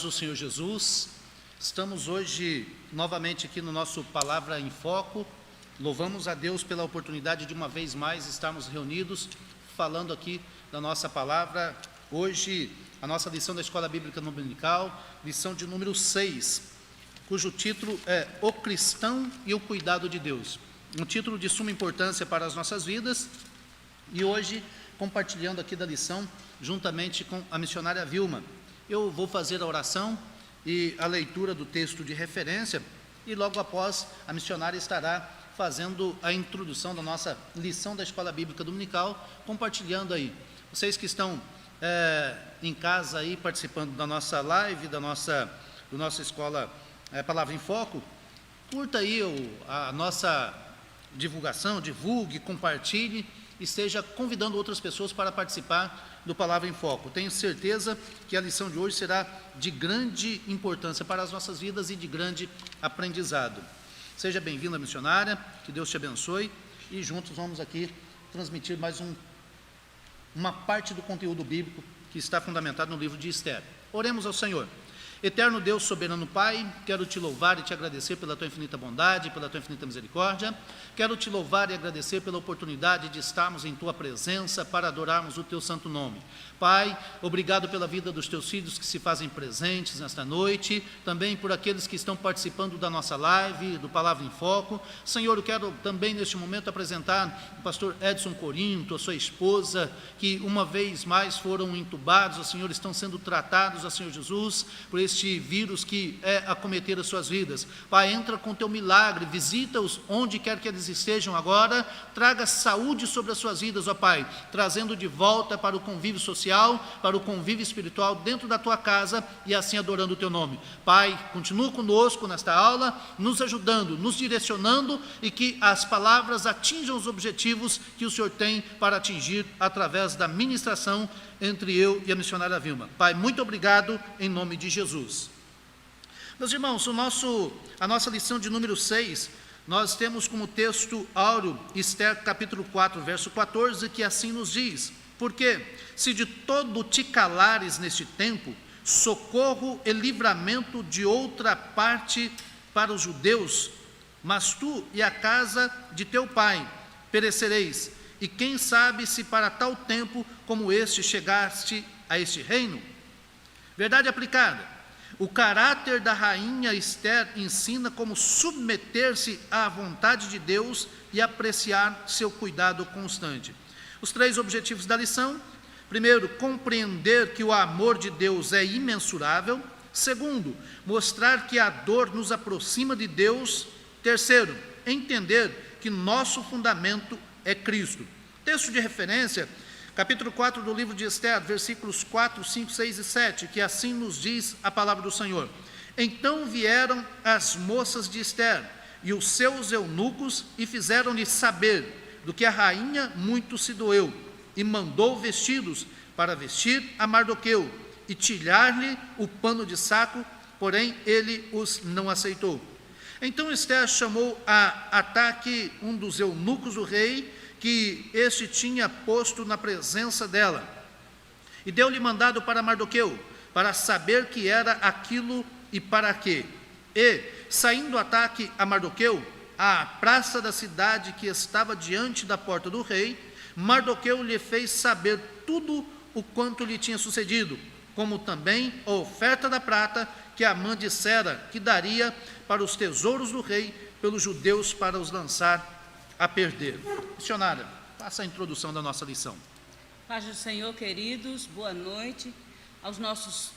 Do Senhor Jesus, estamos hoje novamente aqui no nosso Palavra em Foco. Louvamos a Deus pela oportunidade de uma vez mais estarmos reunidos, falando aqui da nossa palavra. Hoje, a nossa lição da Escola Bíblica Dominical, lição de número 6, cujo título é O Cristão e o Cuidado de Deus. Um título de suma importância para as nossas vidas. E hoje, compartilhando aqui da lição, juntamente com a missionária Vilma, eu vou fazer a oração e a leitura do texto de referência, e logo após a missionária estará fazendo a introdução da nossa lição da Escola Bíblica Dominical, compartilhando aí. Vocês que estão em casa aí, participando da nossa live, do nossa Escola Palavra em Foco, curta aí a nossa divulgação, divulgue, compartilhe, e esteja convidando outras pessoas para participar do Palavra em Foco. Tenho certeza que a lição de hoje será de grande importância para as nossas vidas e de grande aprendizado. Seja bem-vinda, missionária, que Deus te abençoe, e juntos vamos aqui transmitir mais uma parte do conteúdo bíblico que está fundamentado no livro de Esther. Oremos ao Senhor. Eterno Deus, soberano Pai, quero te louvar e te agradecer pela tua infinita bondade, pela tua infinita misericórdia. Quero te louvar e agradecer pela oportunidade de estarmos em tua presença para adorarmos o teu santo nome. Pai, obrigado pela vida dos teus filhos que se fazem presentes nesta noite, também por aqueles que estão participando da nossa live, do Palavra em Foco. Senhor, eu quero também neste momento apresentar o pastor Edson Corinto, a sua esposa, que uma vez mais foram entubados, ó Senhor, estão sendo tratados, ó Senhor Jesus, por este vírus que acometer as suas vidas. Pai, entra com teu milagre, visita-os onde quer que eles estejam agora, traga saúde sobre as suas vidas, ó Pai, trazendo de volta para o convívio social, para o convívio espiritual dentro da tua casa, e assim adorando o teu nome. Pai, continua conosco nesta aula, nos ajudando, nos direcionando, e que as palavras atinjam os objetivos que o Senhor tem para atingir através da ministração entre eu e a missionária Vilma. Pai, muito obrigado em nome de Jesus. Meus irmãos, a nossa lição de número 6, nós temos como texto áureo Esther capítulo 4, verso 14, que assim nos diz: porque se de todo te calares neste tempo, socorro e livramento de outra parte para os judeus, mas tu e a casa de teu pai perecereis, e quem sabe se para tal tempo como este chegaste a este reino? Verdade aplicada. O caráter da rainha Esther ensina como submeter-se à vontade de Deus e apreciar seu cuidado constante. Os 3 objetivos da lição: primeiro, compreender que o amor de Deus é imensurável. Segundo, mostrar que a dor nos aproxima de Deus. Terceiro, entender que nosso fundamento é Cristo. Texto de referência, capítulo 4 do livro de Esther, versículos 4, 5, 6 e 7, que assim nos diz a palavra do Senhor. Então vieram as moças de Esther e os seus eunucos e fizeram-lhe saber do que a rainha muito se doeu, e mandou vestidos para vestir a Mardoqueu e tirar-lhe o pano de saco, porém ele os não aceitou. Então Esther chamou a Ataque, um dos eunucos do rei, que este tinha posto na presença dela, e deu-lhe mandado para Mardoqueu, para saber que era aquilo e para quê. E, saindo Ataque a Mardoqueu, à praça da cidade que estava diante da porta do rei, Mardoqueu lhe fez saber tudo o quanto lhe tinha sucedido, como também a oferta da prata que Amã dissera que daria para os tesouros do rei pelos judeus para os lançar a perder. Missionária, faça a introdução da nossa lição. Paz do Senhor, queridos, boa noite aos nossos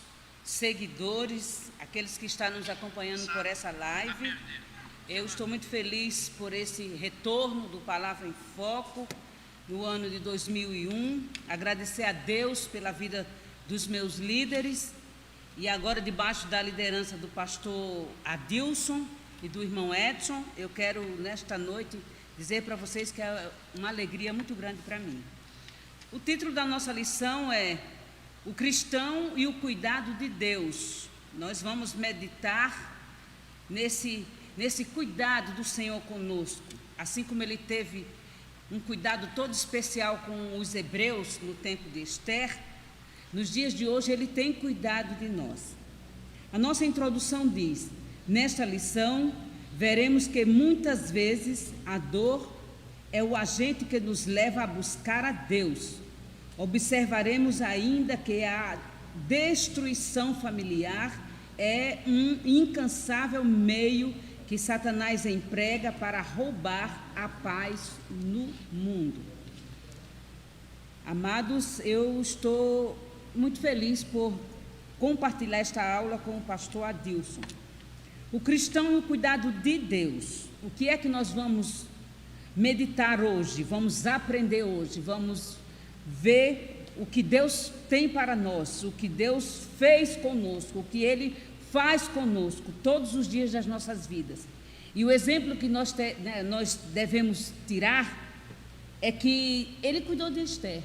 seguidores, aqueles que estão nos acompanhando por essa live. Eu estou muito feliz por esse retorno do Palavra em Foco no ano de 2001, agradecer a Deus pela vida dos meus líderes, e agora debaixo da liderança do pastor Adilson e do irmão Edson, eu quero nesta noite dizer para vocês que é uma alegria muito grande para mim. O título da nossa lição é O Cristão e o Cuidado de Deus. Nós vamos meditar nesse cuidado do Senhor conosco, assim como Ele teve um cuidado todo especial com os hebreus no tempo de Esther. Nos dias de hoje Ele tem cuidado de nós. A nossa introdução diz: nesta lição, veremos que muitas vezes a dor é o agente que nos leva a buscar a Deus. Observaremos ainda que a destruição familiar é um incansável meio que Satanás emprega para roubar a paz no mundo. Amados, eu estou muito feliz por compartilhar esta aula com o pastor Adilson. O cristão e o cuidado de Deus. O que é que nós vamos meditar hoje? Vamos aprender hoje? Vamos ver o que Deus tem para nós, o que Deus fez conosco, o que Ele faz conosco todos os dias das nossas vidas. E o exemplo que nós devemos tirar é que Ele cuidou de Esther.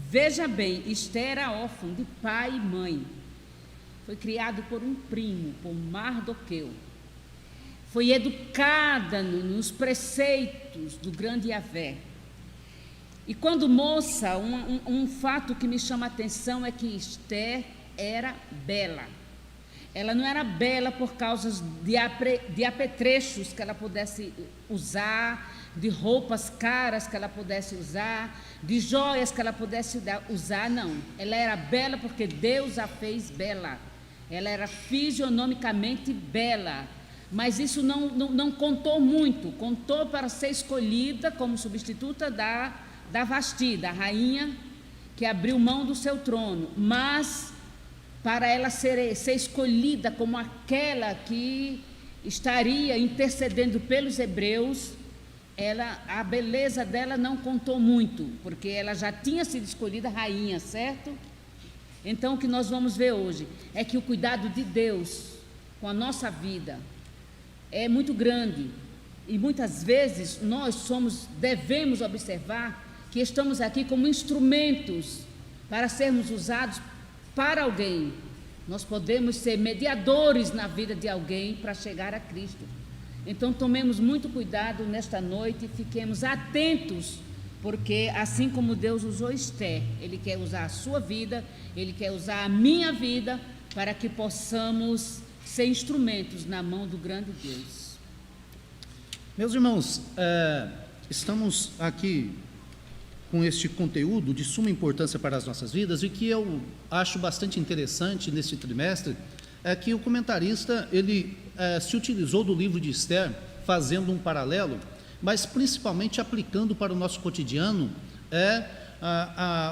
Veja bem, Esther era órfã de pai e mãe. Foi criado por um primo, por Mardoqueu. Foi educada nos preceitos do grande Yahvé. E quando moça, um fato que me chama a atenção é que Esther era bela. Ela não era bela por causa de apetrechos que ela pudesse usar, de roupas caras que ela pudesse usar, de joias que ela pudesse usar, não. Ela era bela porque Deus a fez bela. Ela era fisionomicamente bela. Mas isso não contou muito. Contou para ser escolhida como substituta da Vasti, da rainha que abriu mão do seu trono. Mas para ela ser escolhida como aquela que estaria intercedendo pelos hebreus, a beleza dela não contou muito, porque ela já tinha sido escolhida rainha, certo? Então o que nós vamos ver hoje é que o cuidado de Deus com a nossa vida é muito grande, e muitas vezes nós devemos observar que estamos aqui como instrumentos para sermos usados para alguém. Nós podemos ser mediadores na vida de alguém para chegar a Cristo. Então tomemos muito cuidado nesta noite e fiquemos atentos, porque assim como Deus usou Esther, Ele quer usar a sua vida, Ele quer usar a minha vida, para que possamos ser instrumentos na mão do grande Deus. Meus irmãos, estamos aqui com este conteúdo de suma importância para as nossas vidas, e que eu acho bastante interessante neste trimestre é que o comentarista ele se utilizou do livro de Esther, fazendo um paralelo, mas principalmente aplicando para o nosso cotidiano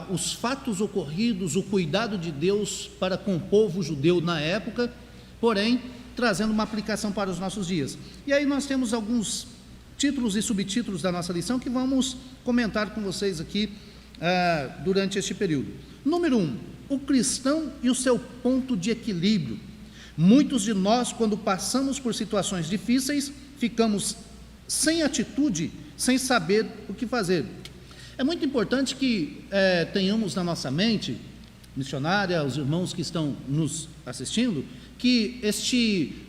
os fatos ocorridos, o cuidado de Deus para com o povo judeu na época, porém trazendo uma aplicação para os nossos dias. E aí nós temos alguns títulos e subtítulos da nossa lição que vamos comentar com vocês aqui durante este período. Número 1, o cristão e o seu ponto de equilíbrio. Muitos de nós, quando passamos por situações difíceis, ficamos sem atitude, sem saber o que fazer. É muito importante que tenhamos na nossa mente, missionária, os irmãos que estão nos assistindo, que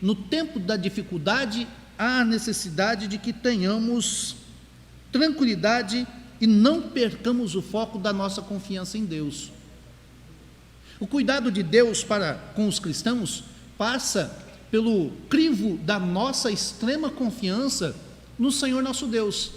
no tempo da dificuldade, há a necessidade de que tenhamos tranquilidade e não percamos o foco da nossa confiança em Deus. O cuidado de Deus para com os cristãos passa pelo crivo da nossa extrema confiança no Senhor nosso Deus.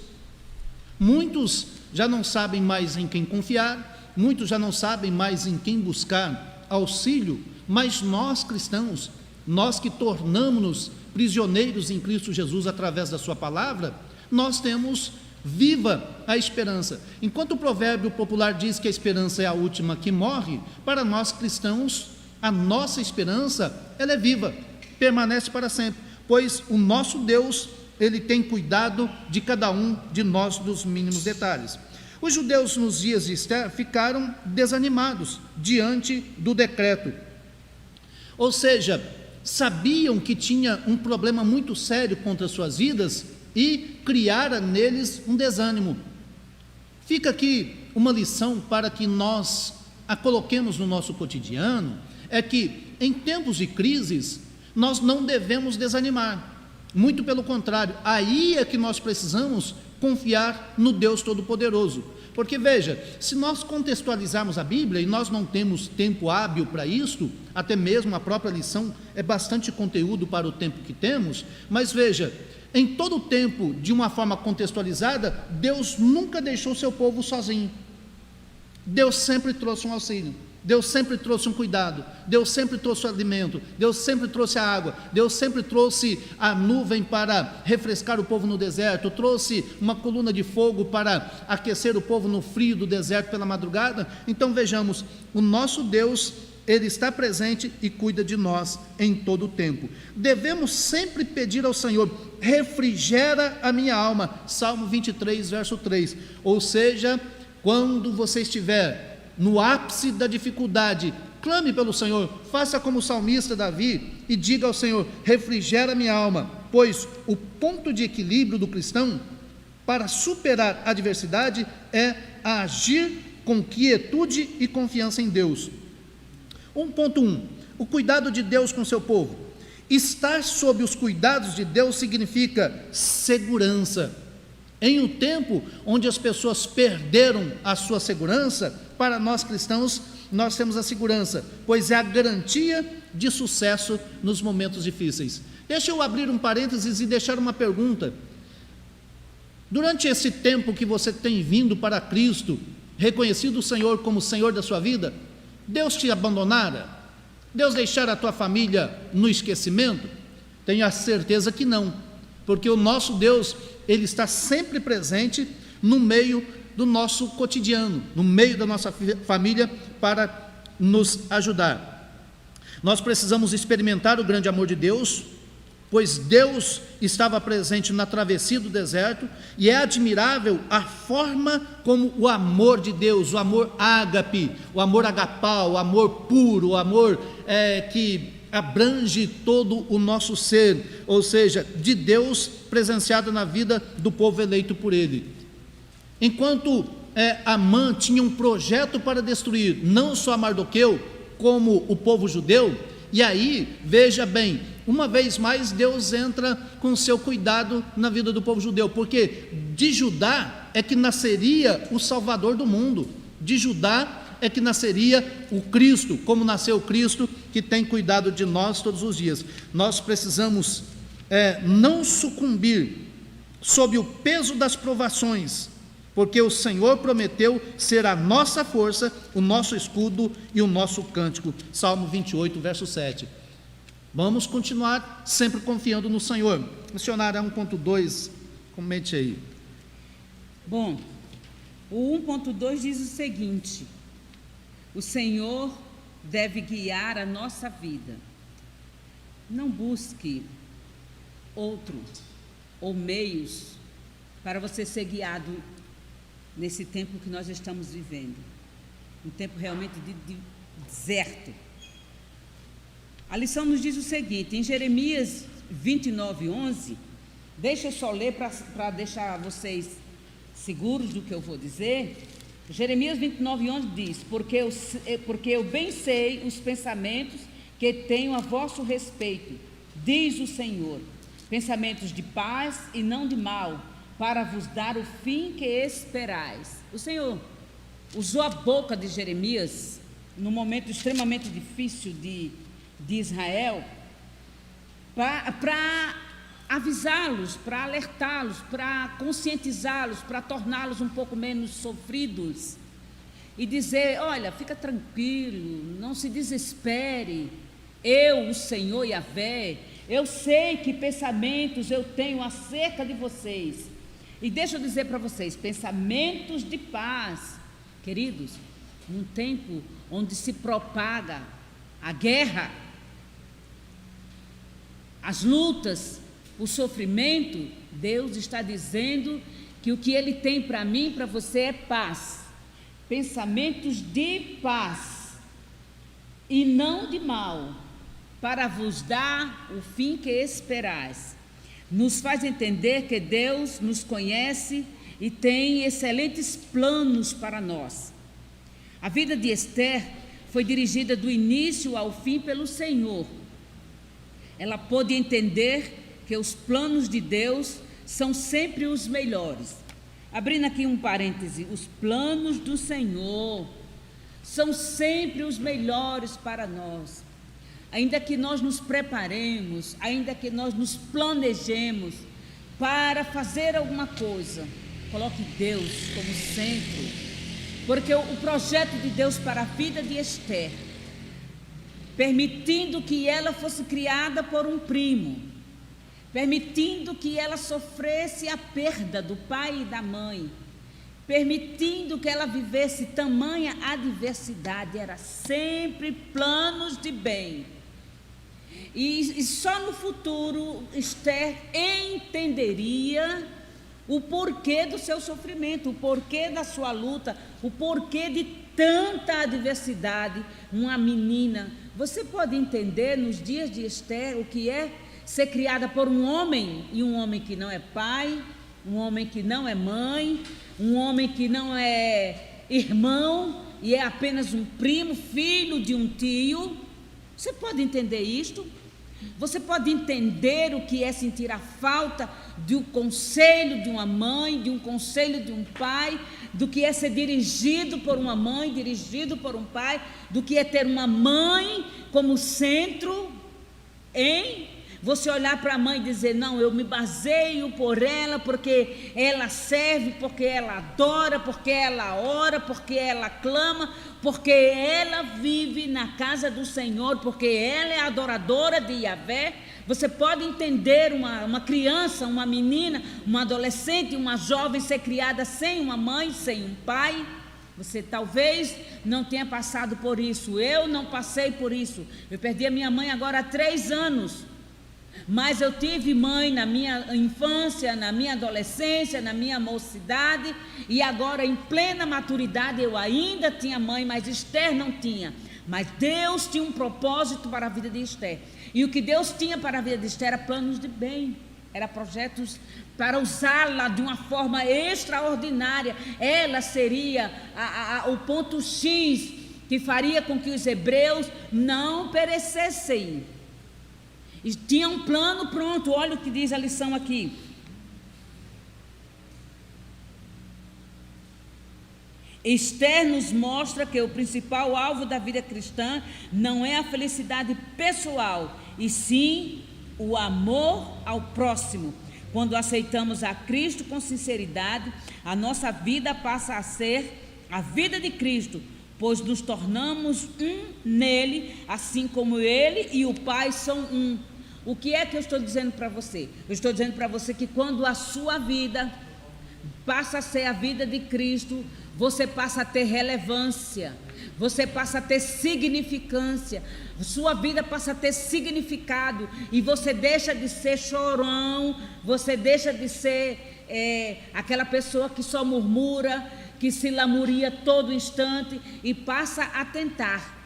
Muitos já não sabem mais em quem confiar, muitos já não sabem mais em quem buscar auxílio, mas nós cristãos, nós que tornamos-nos prisioneiros em Cristo Jesus através da sua palavra, nós temos viva a esperança. Enquanto o provérbio popular diz que a esperança é a última que morre, para nós cristãos, a nossa esperança, ela é viva, permanece para sempre, pois o nosso Deus, Ele tem cuidado de cada um de nós nos mínimos detalhes. Os judeus nos dias de Esther ficaram desanimados diante do decreto, ou seja, sabiam que tinha um problema muito sério contra suas vidas e criara neles um desânimo. Fica aqui uma lição para que nós a coloquemos no nosso cotidiano, é que em tempos de crises nós não devemos desanimar, muito pelo contrário, aí é que nós precisamos confiar no Deus Todo-Poderoso, Porque veja, se nós contextualizarmos a Bíblia, e nós não temos tempo hábil para isto, até mesmo a própria lição é bastante conteúdo para o tempo que temos, mas veja, em todo o tempo, de uma forma contextualizada, Deus nunca deixou seu povo sozinho. Deus sempre trouxe um auxílio, Deus sempre trouxe um cuidado, Deus sempre trouxe o alimento, Deus sempre trouxe a água, Deus sempre trouxe a nuvem para refrescar o povo no deserto, trouxe uma coluna de fogo para aquecer o povo no frio do deserto pela madrugada. Então vejamos, o nosso Deus, Ele está presente e cuida de nós em todo o tempo. Devemos sempre pedir ao Senhor: refrigera a minha alma, Salmo 23, verso 3, ou seja, quando você estiver no ápice da dificuldade, clame pelo Senhor, faça como o salmista Davi e diga ao Senhor: refrigera minha alma, pois o ponto de equilíbrio do cristão para superar a adversidade é agir com quietude e confiança em Deus. 1.1, o cuidado de Deus com seu povo. Estar sob os cuidados de Deus significa segurança. Em um tempo onde as pessoas perderam a sua segurança, para nós cristãos, nós temos a segurança, pois é a garantia de sucesso nos momentos difíceis. Deixa eu abrir um parênteses e deixar uma pergunta. Durante esse tempo que você tem vindo para Cristo, reconhecido o Senhor como Senhor da sua vida, Deus te abandonara? Deus deixara a tua família no esquecimento? Tenho a certeza que não, porque o nosso Deus, Ele está sempre presente no meio do nosso cotidiano, no meio da nossa família, para nos ajudar. Nós precisamos experimentar o grande amor de Deus, pois Deus estava presente na travessia do deserto, e é admirável a forma como o amor de Deus, o amor ágape, o amor agapau, o amor puro, o amor que abrange todo o nosso ser, ou seja, de Deus presenciado na vida do povo eleito por Ele. Enquanto Amã tinha um projeto para destruir não só Mardoqueu, como o povo judeu, e aí, veja bem, uma vez mais Deus entra com seu cuidado na vida do povo judeu, porque de Judá é que nasceria o Salvador do mundo, de Judá é que nasceria o Cristo, como nasceu o Cristo, que tem cuidado de nós todos os dias. Nós precisamos não sucumbir sob o peso das provações, porque o Senhor prometeu ser a nossa força, o nosso escudo e o nosso cântico. Salmo 28, verso 7. Vamos continuar sempre confiando no Senhor. Missionária 1.2, comente aí. Bom, o 1.2 diz o seguinte: o Senhor deve guiar a nossa vida. Não busque outro ou meios para você ser guiado nesse tempo que nós estamos vivendo, um tempo realmente de deserto. A lição nos diz o seguinte, em Jeremias 29:11, deixa eu só ler para deixar vocês seguros do que eu vou dizer. Jeremias 29:11 diz: porque eu bem sei os pensamentos que tenho a vosso respeito, diz o Senhor, pensamentos de paz e não de mal, para vos dar o fim que esperais. O Senhor usou a boca de Jeremias, num momento extremamente difícil de Israel, para avisá-los, para alertá-los, para conscientizá-los, para torná-los um pouco menos sofridos, e dizer: olha, fica tranquilo, não se desespere, eu, o Senhor Yahvé, eu sei que pensamentos eu tenho acerca de vocês, e deixa eu dizer para vocês, pensamentos de paz. Queridos, num tempo onde se propaga a guerra, as lutas, o sofrimento, Deus está dizendo que o que Ele tem para mim e para você é paz, pensamentos de paz e não de mal, para vos dar o fim que esperais. Nos faz entender que Deus nos conhece e tem excelentes planos para nós. A vida de Esther foi dirigida do início ao fim pelo Senhor. Ela pôde entender que os planos de Deus são sempre os melhores. Abrindo aqui um parêntese, os planos do Senhor são sempre os melhores para nós. Ainda que nós nos preparemos, ainda que nós nos planejemos para fazer alguma coisa, coloque Deus como centro, porque o projeto de Deus para a vida de Esther, permitindo que ela fosse criada por um primo, permitindo que ela sofresse a perda do pai e da mãe, permitindo que ela vivesse tamanha adversidade, era sempre planos de bem. E só no futuro Esther entenderia o porquê do seu sofrimento, o porquê da sua luta, o porquê de tanta adversidade. Uma menina, você pode entender nos dias de Esther o que é ser criada por um homem, e um homem que não é pai, um homem que não é mãe, um homem que não é irmão, e é apenas um primo, filho de um tio. Você pode entender isto? Você pode entender o que é sentir a falta do conselho de uma mãe, de um conselho de um pai, do que é ser dirigido por uma mãe, dirigido por um pai, do que é ter uma mãe como centro, hein? Você olhar para a mãe e dizer, não, eu me baseio por ela, porque ela serve, porque ela adora, porque ela ora, porque ela clama, porque ela vive na casa do Senhor, porque ela é adoradora de Yahvé. Você pode entender uma criança, uma menina, uma adolescente, uma jovem ser criada sem uma mãe, sem um pai. Você talvez não tenha passado por isso, eu não passei por isso. Eu perdi a minha mãe agora há 3 anos. Mas eu tive mãe na minha infância, na minha adolescência, na minha mocidade, e agora em plena maturidade eu ainda tinha mãe, mas Esther não tinha. Mas Deus tinha um propósito para a vida de Esther, e o que Deus tinha para a vida de Esther era planos de bem, era projetos para usá-la de uma forma extraordinária. Ela seria o ponto X que faria com que os hebreus não perecessem. E tinha um plano pronto. Olha o que diz a lição aqui. Esther nos mostra que o principal alvo da vida cristã não é a felicidade pessoal, e sim o amor ao próximo. Quando aceitamos a Cristo com sinceridade, a nossa vida passa a ser a vida de Cristo, pois nos tornamos um nele, assim como ele e o Pai são um. O que é que eu estou dizendo para você? Eu estou dizendo para você que quando a sua vida passa a ser a vida de Cristo, você passa a ter relevância, você passa a ter significância, sua vida passa a ter significado, e você deixa de ser chorão, você deixa de ser aquela pessoa que só murmura, que se lamuria todo instante, e passa a tentar.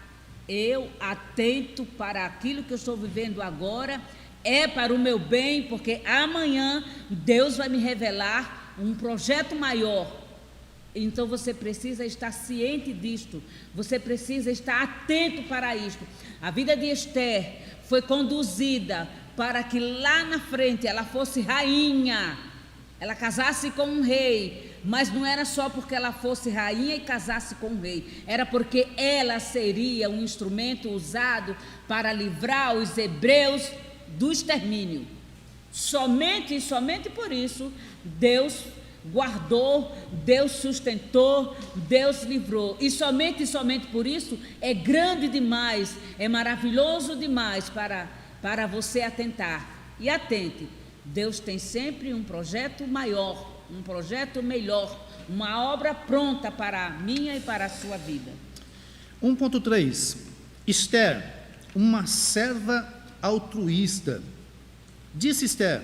Eu atento para aquilo que eu estou vivendo agora, é para o meu bem, porque amanhã Deus vai me revelar um projeto maior. Então você precisa estar ciente disto, você precisa estar atento para isto. A vida de Esther foi conduzida para que lá na frente ela fosse rainha, ela casasse com um rei. Mas não era só porque ela fosse rainha e casasse com um rei, era porque ela seria um instrumento usado para livrar os hebreus do extermínio. Somente e somente por isso Deus guardou, Deus sustentou, Deus livrou. E somente por isso é grande demais, é maravilhoso demais para você atentar. E atente, Deus tem sempre um projeto maior, um projeto melhor, uma obra pronta para a minha e para a sua vida. 1.3. Esther, uma serva altruísta. Disse Esther,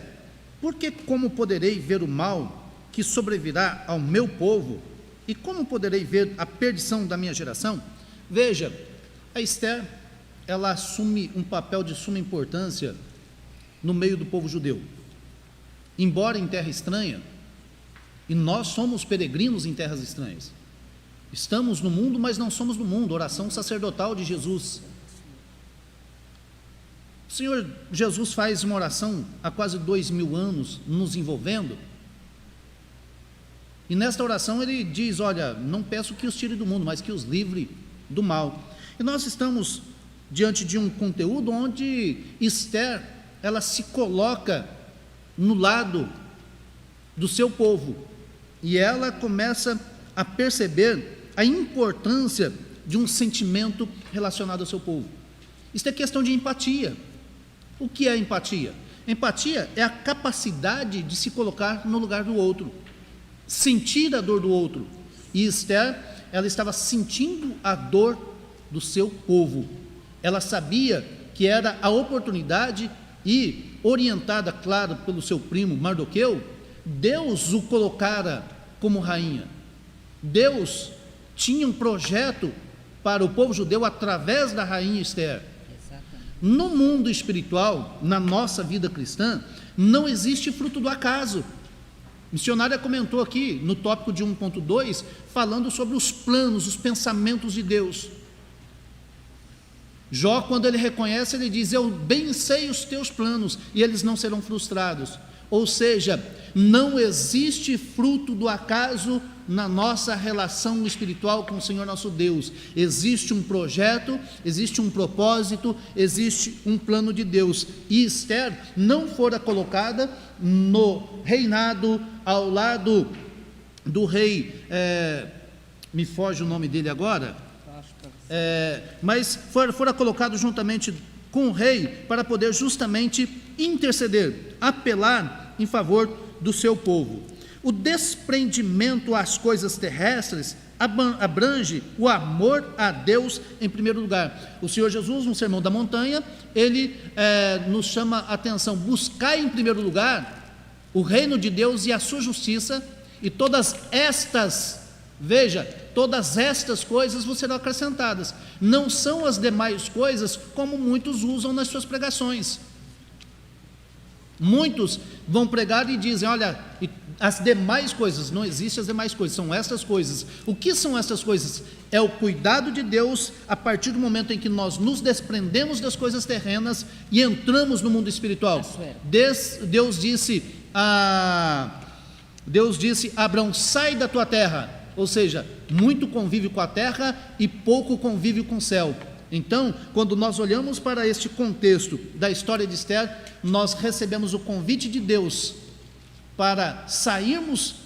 porque como poderei ver o mal que sobrevirá ao meu povo, e como poderei ver a perdição da minha geração? Veja, a Esther, ela assume um papel de suma importância no meio do povo judeu. Embora em terra estranha, e nós somos peregrinos em terras estranhas. Estamos no mundo, mas não somos do mundo. Oração sacerdotal de Jesus. O Senhor Jesus faz uma oração há quase 2000 anos, nos envolvendo. E nesta oração ele diz: olha, não peço que os tire do mundo, mas que os livre do mal. E nós estamos diante de um conteúdo onde Esther, ela se coloca no lado do seu povo, e ela começa a perceber a importância de um sentimento relacionado ao seu povo. Isso é questão de empatia. O que é empatia? Empatia é a capacidade de se colocar no lugar do outro, sentir a dor do outro. E Esther, ela estava sentindo a dor do seu povo. Ela sabia que era a oportunidade e, orientada, claro, pelo seu primo Mardoqueu, Deus o colocara como rainha. Deus tinha um projeto para o povo judeu através da rainha Esther. No mundo espiritual, na nossa vida cristã, não existe fruto do acaso. A missionária comentou aqui no tópico de 1.2, falando sobre os planos, os pensamentos de Deus. Jó, quando ele reconhece, ele diz: eu bem sei os teus planos e eles não serão frustrados. Ou seja, não existe fruto do acaso na nossa relação espiritual com o Senhor nosso Deus. Existe um projeto, existe um propósito, existe um plano de Deus. E Esther não fora colocada no reinado ao lado do rei, me foge o nome dele agora, mas fora colocado juntamente com o rei para poder justamente interceder, apelar em favor do seu povo. O desprendimento às coisas terrestres abrange o amor a Deus em primeiro lugar. O Senhor Jesus, no Sermão da Montanha, ele nos chama a atenção: buscai em primeiro lugar o reino de Deus e a sua justiça, e todas estas, veja, todas estas coisas vos serão acrescentadas. Não são as demais coisas como muitos usam nas suas pregações. Muitos vão pregar e dizem: olha, as demais coisas, não existem as demais coisas, são essas coisas. O que são essas coisas? É o cuidado de Deus a partir do momento em que nós nos desprendemos das coisas terrenas e entramos no mundo espiritual. Deus disse a Abraão: sai da tua terra. Ou seja, muito convívio com a terra e pouco convívio com o céu. Então, quando nós olhamos para este contexto da história de Esther, nós recebemos o convite de Deus para sairmos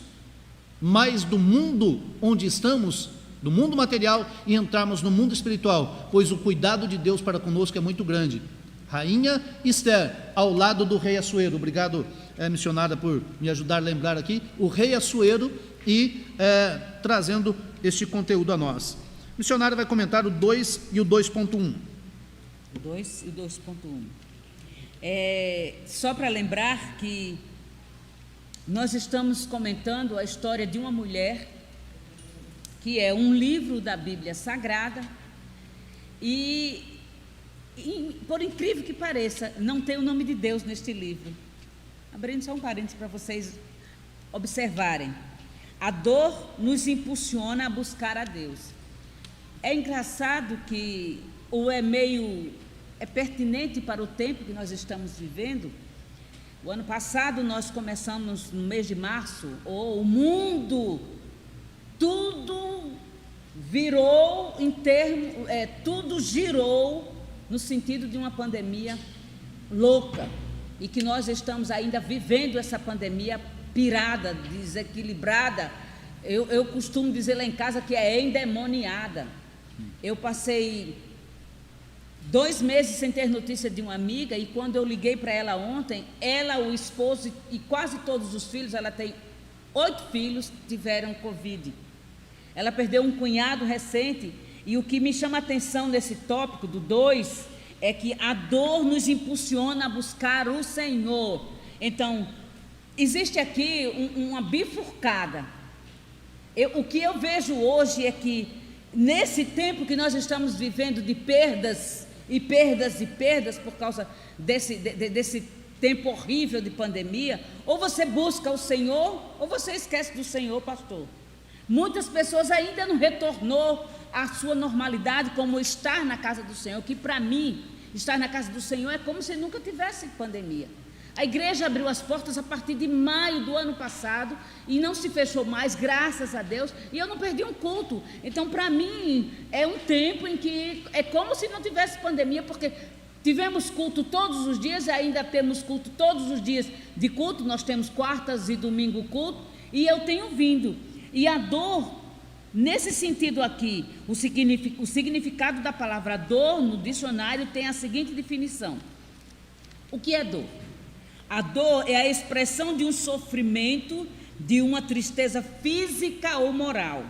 mais do mundo onde estamos, do mundo material, e entrarmos no mundo espiritual, pois o cuidado de Deus para conosco é muito grande. Rainha Esther, ao lado do rei Assuero. Obrigado, missionária, por me ajudar a lembrar aqui, o rei Assuero, e trazendo este conteúdo a nós. A missionária vai comentar o 2 e o 2.1. O 2 e o 2.1. Só para lembrar que nós estamos comentando a história de uma mulher que é um livro da Bíblia Sagrada e por incrível que pareça, não tem o nome de Deus neste livro. Abrindo só um parênteses para vocês observarem. A dor nos impulsiona a buscar a Deus. É engraçado que, ou é pertinente para o tempo que nós estamos vivendo. O ano passado nós começamos no mês de março, o mundo, tudo virou tudo girou no sentido de uma pandemia louca, e que nós estamos ainda vivendo essa pandemia pirada, desequilibrada. Eu costumo dizer lá em casa que é endemoniada. Eu passei 2 meses sem ter notícia de uma amiga, e quando eu liguei para ela ontem, ela, o esposo e quase todos os filhos, ela tem 8 filhos, tiveram Covid. Ela perdeu um cunhado recente, e o que me chama a atenção nesse tópico do 2 é que a dor nos impulsiona a buscar o Senhor. Então, existe aqui uma bifurcada. O que eu vejo hoje é que, nesse tempo que nós estamos vivendo de perdas e perdas e perdas por causa desse tempo horrível de pandemia, ou você busca o Senhor, ou você esquece do Senhor, pastor. Muitas pessoas ainda não retornou à sua normalidade, como estar na casa do Senhor, que para mim, estar na casa do Senhor é como se nunca tivesse pandemia. A igreja abriu as portas a partir de maio do ano passado e não se fechou mais, graças a Deus, e eu não perdi um culto. Então, para mim, é um tempo em que é como se não tivesse pandemia, porque tivemos culto todos os dias e ainda temos culto todos os dias de culto. Nós temos quartas e domingo culto, e eu tenho vindo. E a dor, nesse sentido aqui, o significado da palavra dor no dicionário tem a seguinte definição. O que é dor? A dor é a expressão de um sofrimento, de uma tristeza física ou moral.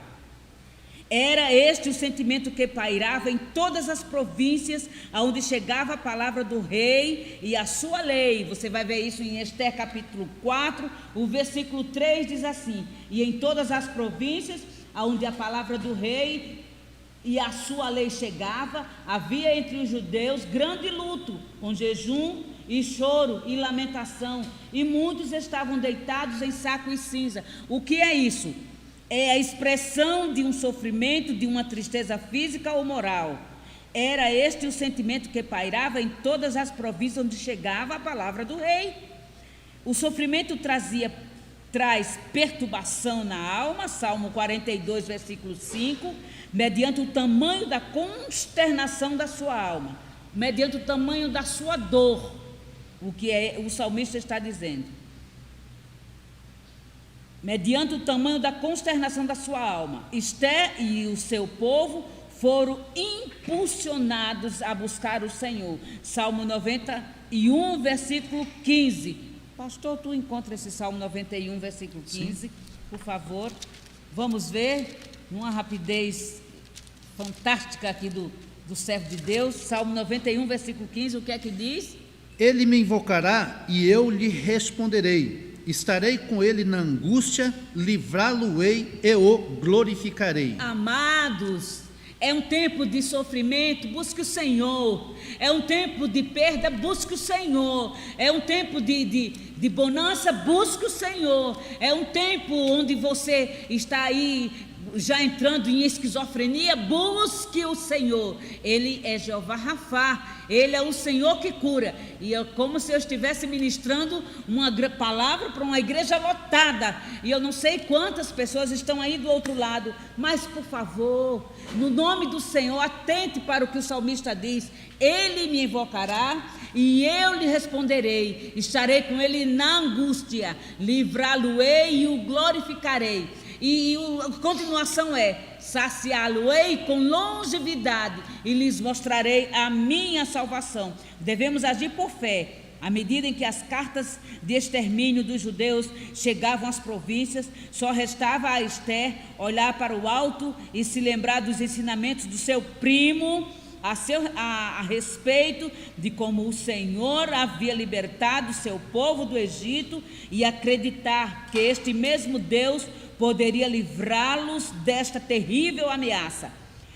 Era este o sentimento que pairava em todas as províncias aonde chegava a palavra do rei e a sua lei. Você vai ver isso em Ester capítulo 4, o versículo 3 diz assim: e em todas as províncias aonde a palavra do rei e a sua lei chegava, havia entre os judeus grande luto, com jejum e choro e lamentação, e muitos estavam deitados em saco e cinza. O que é isso? É a expressão de um sofrimento, de uma tristeza física ou moral. Era este o sentimento que pairava em todas as províncias onde chegava a palavra do rei. O sofrimento traz perturbação na alma, Salmo 42, versículo 5, mediante o tamanho da consternação da sua alma, mediante o tamanho da sua dor. O que o salmista está dizendo? Mediante o tamanho da consternação da sua alma, Esté e o seu povo foram impulsionados a buscar o Senhor. Salmo 91, versículo 15. Pastor, tu encontra esse Salmo 91, versículo 15, sim, por favor. Vamos ver, numa rapidez fantástica aqui do servo de Deus. Salmo 91, versículo 15, o que é que diz? Ele me invocará e eu lhe responderei. Estarei com ele na angústia, livrá-lo-ei e o glorificarei. Amados, é um tempo de sofrimento, busque o Senhor. É um tempo de perda, busque o Senhor. É um tempo de bonança, busque o Senhor. É um tempo onde você está aí já entrando em esquizofrenia, busque o Senhor. Ele é Jeová Rafá, Ele é o Senhor que cura. E é como se eu estivesse ministrando uma palavra para uma igreja lotada, e eu não sei quantas pessoas estão aí do outro lado, mas por favor, no nome do Senhor, atente para o que o salmista diz: Ele me invocará e eu lhe responderei, estarei com ele na angústia, livrá-lo-ei e o glorificarei. E a continuação é: saciá-lo-ei com longevidade e lhes mostrarei a minha salvação. Devemos agir por fé. À medida em que as cartas de extermínio dos judeus chegavam às províncias, só restava a Ester olhar para o alto e se lembrar dos ensinamentos do seu primo a respeito de como o Senhor havia libertado o seu povo do Egito, e acreditar que este mesmo Deus poderia livrá-los desta terrível ameaça.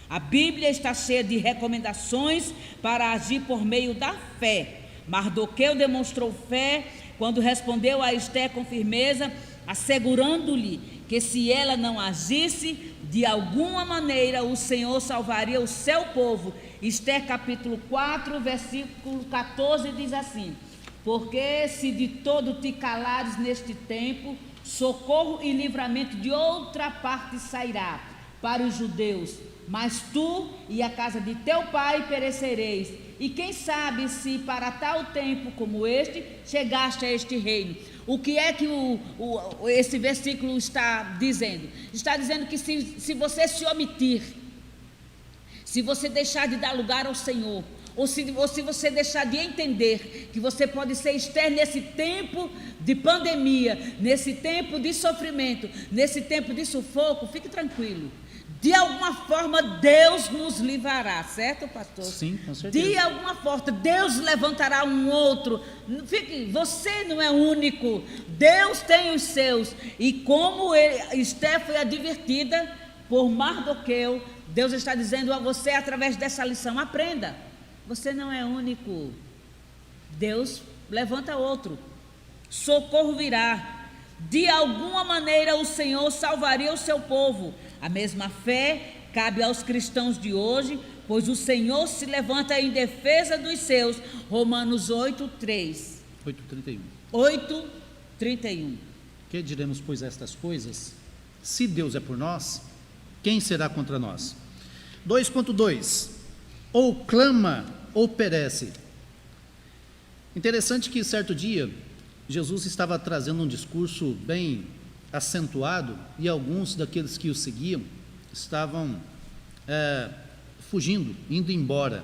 A Bíblia está cheia de recomendações para agir por meio da fé. Mardoqueu demonstrou fé quando respondeu a Ester com firmeza, assegurando-lhe que se ela não agisse, de alguma maneira o Senhor salvaria o seu povo. Ester capítulo 4, versículo 14 diz assim: porque se de todo te calares neste tempo, socorro e livramento de outra parte sairá para os judeus, mas tu e a casa de teu pai perecereis. E quem sabe se para tal tempo como este chegaste a este reino. O que é que esse versículo está dizendo? Está dizendo que se você se omitir, se você deixar de dar lugar ao Senhor, ou se você deixar de entender que você pode ser Ester nesse tempo de pandemia, nesse tempo de sofrimento, nesse tempo de sufoco, fique tranquilo. De alguma forma Deus nos livrará, certo, pastor? Sim, com certeza. De alguma forma Deus levantará um outro. Você não é único, Deus tem os seus. E como Ester foi advertida por Mardoqueu, Deus está dizendo a você através dessa lição: aprenda, você não é único, Deus levanta outro, socorro virá. De alguma maneira o Senhor salvaria o seu povo. A mesma fé cabe aos cristãos de hoje, pois o Senhor se levanta em defesa dos seus. Romanos 8, 3. 8:31. 8:31. Que diremos, pois, a estas coisas? Se Deus é por nós, quem será contra nós? 2.2. Ou clama ou perece. Interessante que certo dia Jesus estava trazendo um discurso bem acentuado e alguns daqueles que o seguiam estavam fugindo, indo embora.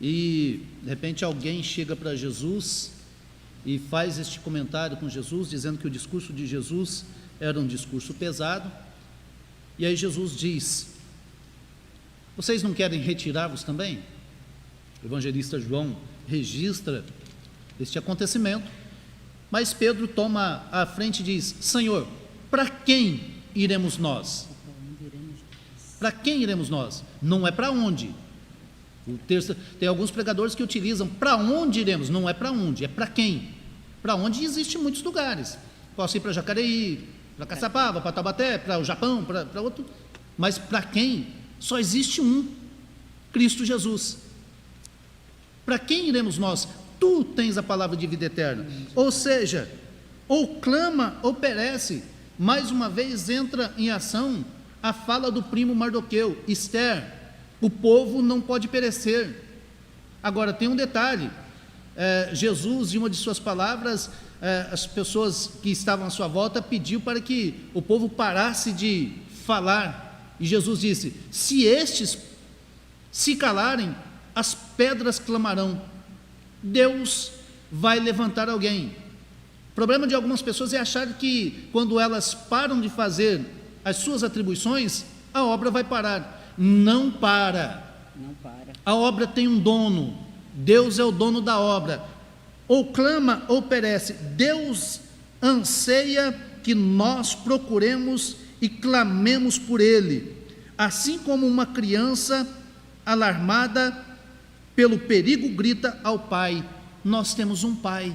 E de repente alguém chega para Jesus e faz este comentário com Jesus, dizendo que o discurso de Jesus era um discurso pesado. E aí Jesus diz: vocês não querem retirar-vos também? O evangelista João registra este acontecimento, mas Pedro toma a frente e diz: Senhor, para quem iremos nós? Para quem iremos nós? Não é para onde. Tem alguns pregadores que utilizam para onde iremos, não é para onde, é para quem. Para onde existem muitos lugares. Posso ir para Jacareí, para Caçapava, para Taubaté, para o Japão, para outro. Mas para quem? Só existe um, Cristo Jesus. Para quem iremos nós? Tu tens a palavra de vida eterna. Ou seja, ou clama ou perece. Mais uma vez entra em ação a fala do primo Mardoqueu, Esther: o povo não pode perecer. Agora tem um detalhe, Jesus, em uma de suas palavras, as pessoas que estavam à sua volta pediu para que o povo parasse de falar, e Jesus disse: se estes se calarem, as pedras clamarão. Deus vai levantar alguém. O problema de algumas pessoas é achar que quando elas param de fazer as suas atribuições, a obra vai parar. Não para. Não para. A obra tem um dono. Deus é o dono da obra. Ou clama ou perece. Deus anseia que nós procuremos e clamemos por Ele, assim como uma criança alarmada pelo perigo grita ao pai. Nós temos um pai.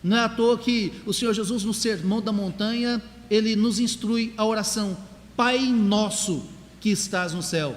Não é à toa que o Senhor Jesus, no Sermão da Montanha, Ele nos instrui a oração: Pai nosso que estás no céu.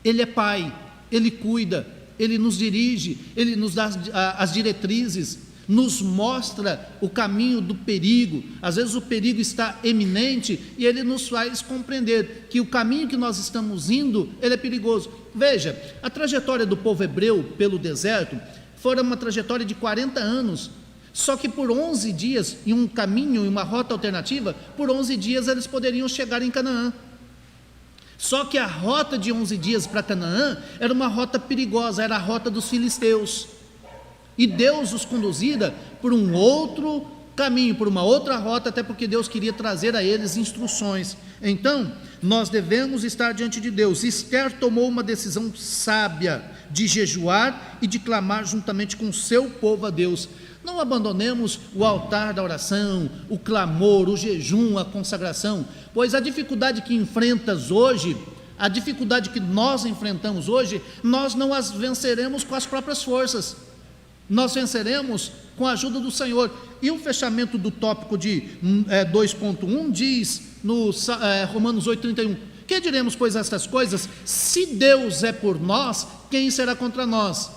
Ele é Pai, Ele cuida, Ele nos dirige, Ele nos dá as diretrizes, nos mostra o caminho do perigo. Às vezes o perigo está eminente e Ele nos faz compreender que o caminho que nós estamos indo, ele é perigoso. Veja, a trajetória do povo hebreu pelo deserto foi uma trajetória de 40 anos, só que por 11 dias, em um caminho, em uma rota alternativa, por 11 dias eles poderiam chegar em Canaã. Só que a rota de 11 dias para Canaã era uma rota perigosa, era a rota dos filisteus. E Deus os conduzira por um outro caminho, por uma outra rota, até porque Deus queria trazer a eles instruções. Então, nós devemos estar diante de Deus. Esther tomou uma decisão sábia de jejuar e de clamar juntamente com o seu povo a Deus. Não abandonemos o altar da oração, o clamor, o jejum, a consagração, pois a dificuldade que enfrentas hoje, a dificuldade que nós enfrentamos hoje, nós não as venceremos com as próprias forças, nós venceremos com a ajuda do Senhor. E o fechamento do tópico de 2.1 diz no Romanos 8:31: que diremos, pois, estas coisas? Se Deus é por nós, quem será contra nós?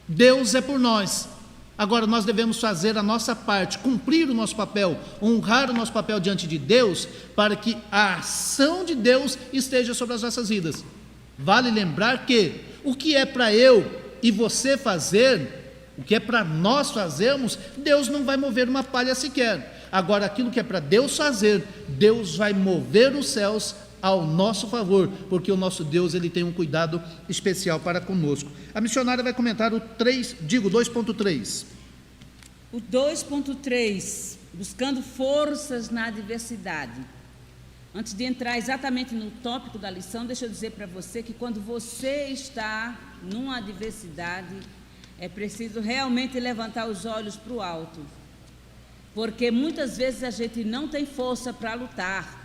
Deus é por nós. Agora nós devemos fazer a nossa parte, cumprir o nosso papel, honrar o nosso papel diante de Deus, para que a ação de Deus esteja sobre as nossas vidas. Vale lembrar que o que é para eu e você fazer, o que é para nós fazermos, Deus não vai mover uma palha sequer. Agora aquilo que é para Deus fazer, Deus vai mover os céus ao nosso favor, porque o nosso Deus, ele tem um cuidado especial para conosco. A missionária vai comentar o 2.3. O 2.3, buscando forças na adversidade. Antes de entrar exatamente no tópico da lição, deixa eu dizer para você que quando você está numa adversidade, é preciso realmente levantar os olhos para o alto, porque muitas vezes a gente não tem força para lutar,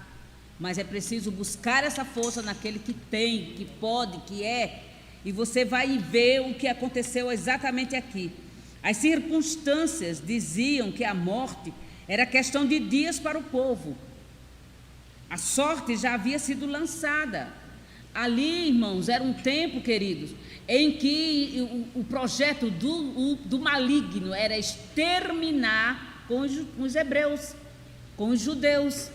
mas é preciso buscar essa força naquele que tem, que pode, que é, e você vai ver o que aconteceu exatamente aqui. As circunstâncias diziam que a morte era questão de dias para o povo. A sorte já havia sido lançada, Ali, irmãos, era um tempo, queridos, em que o projeto do maligno era exterminar com os hebreus, com os judeus.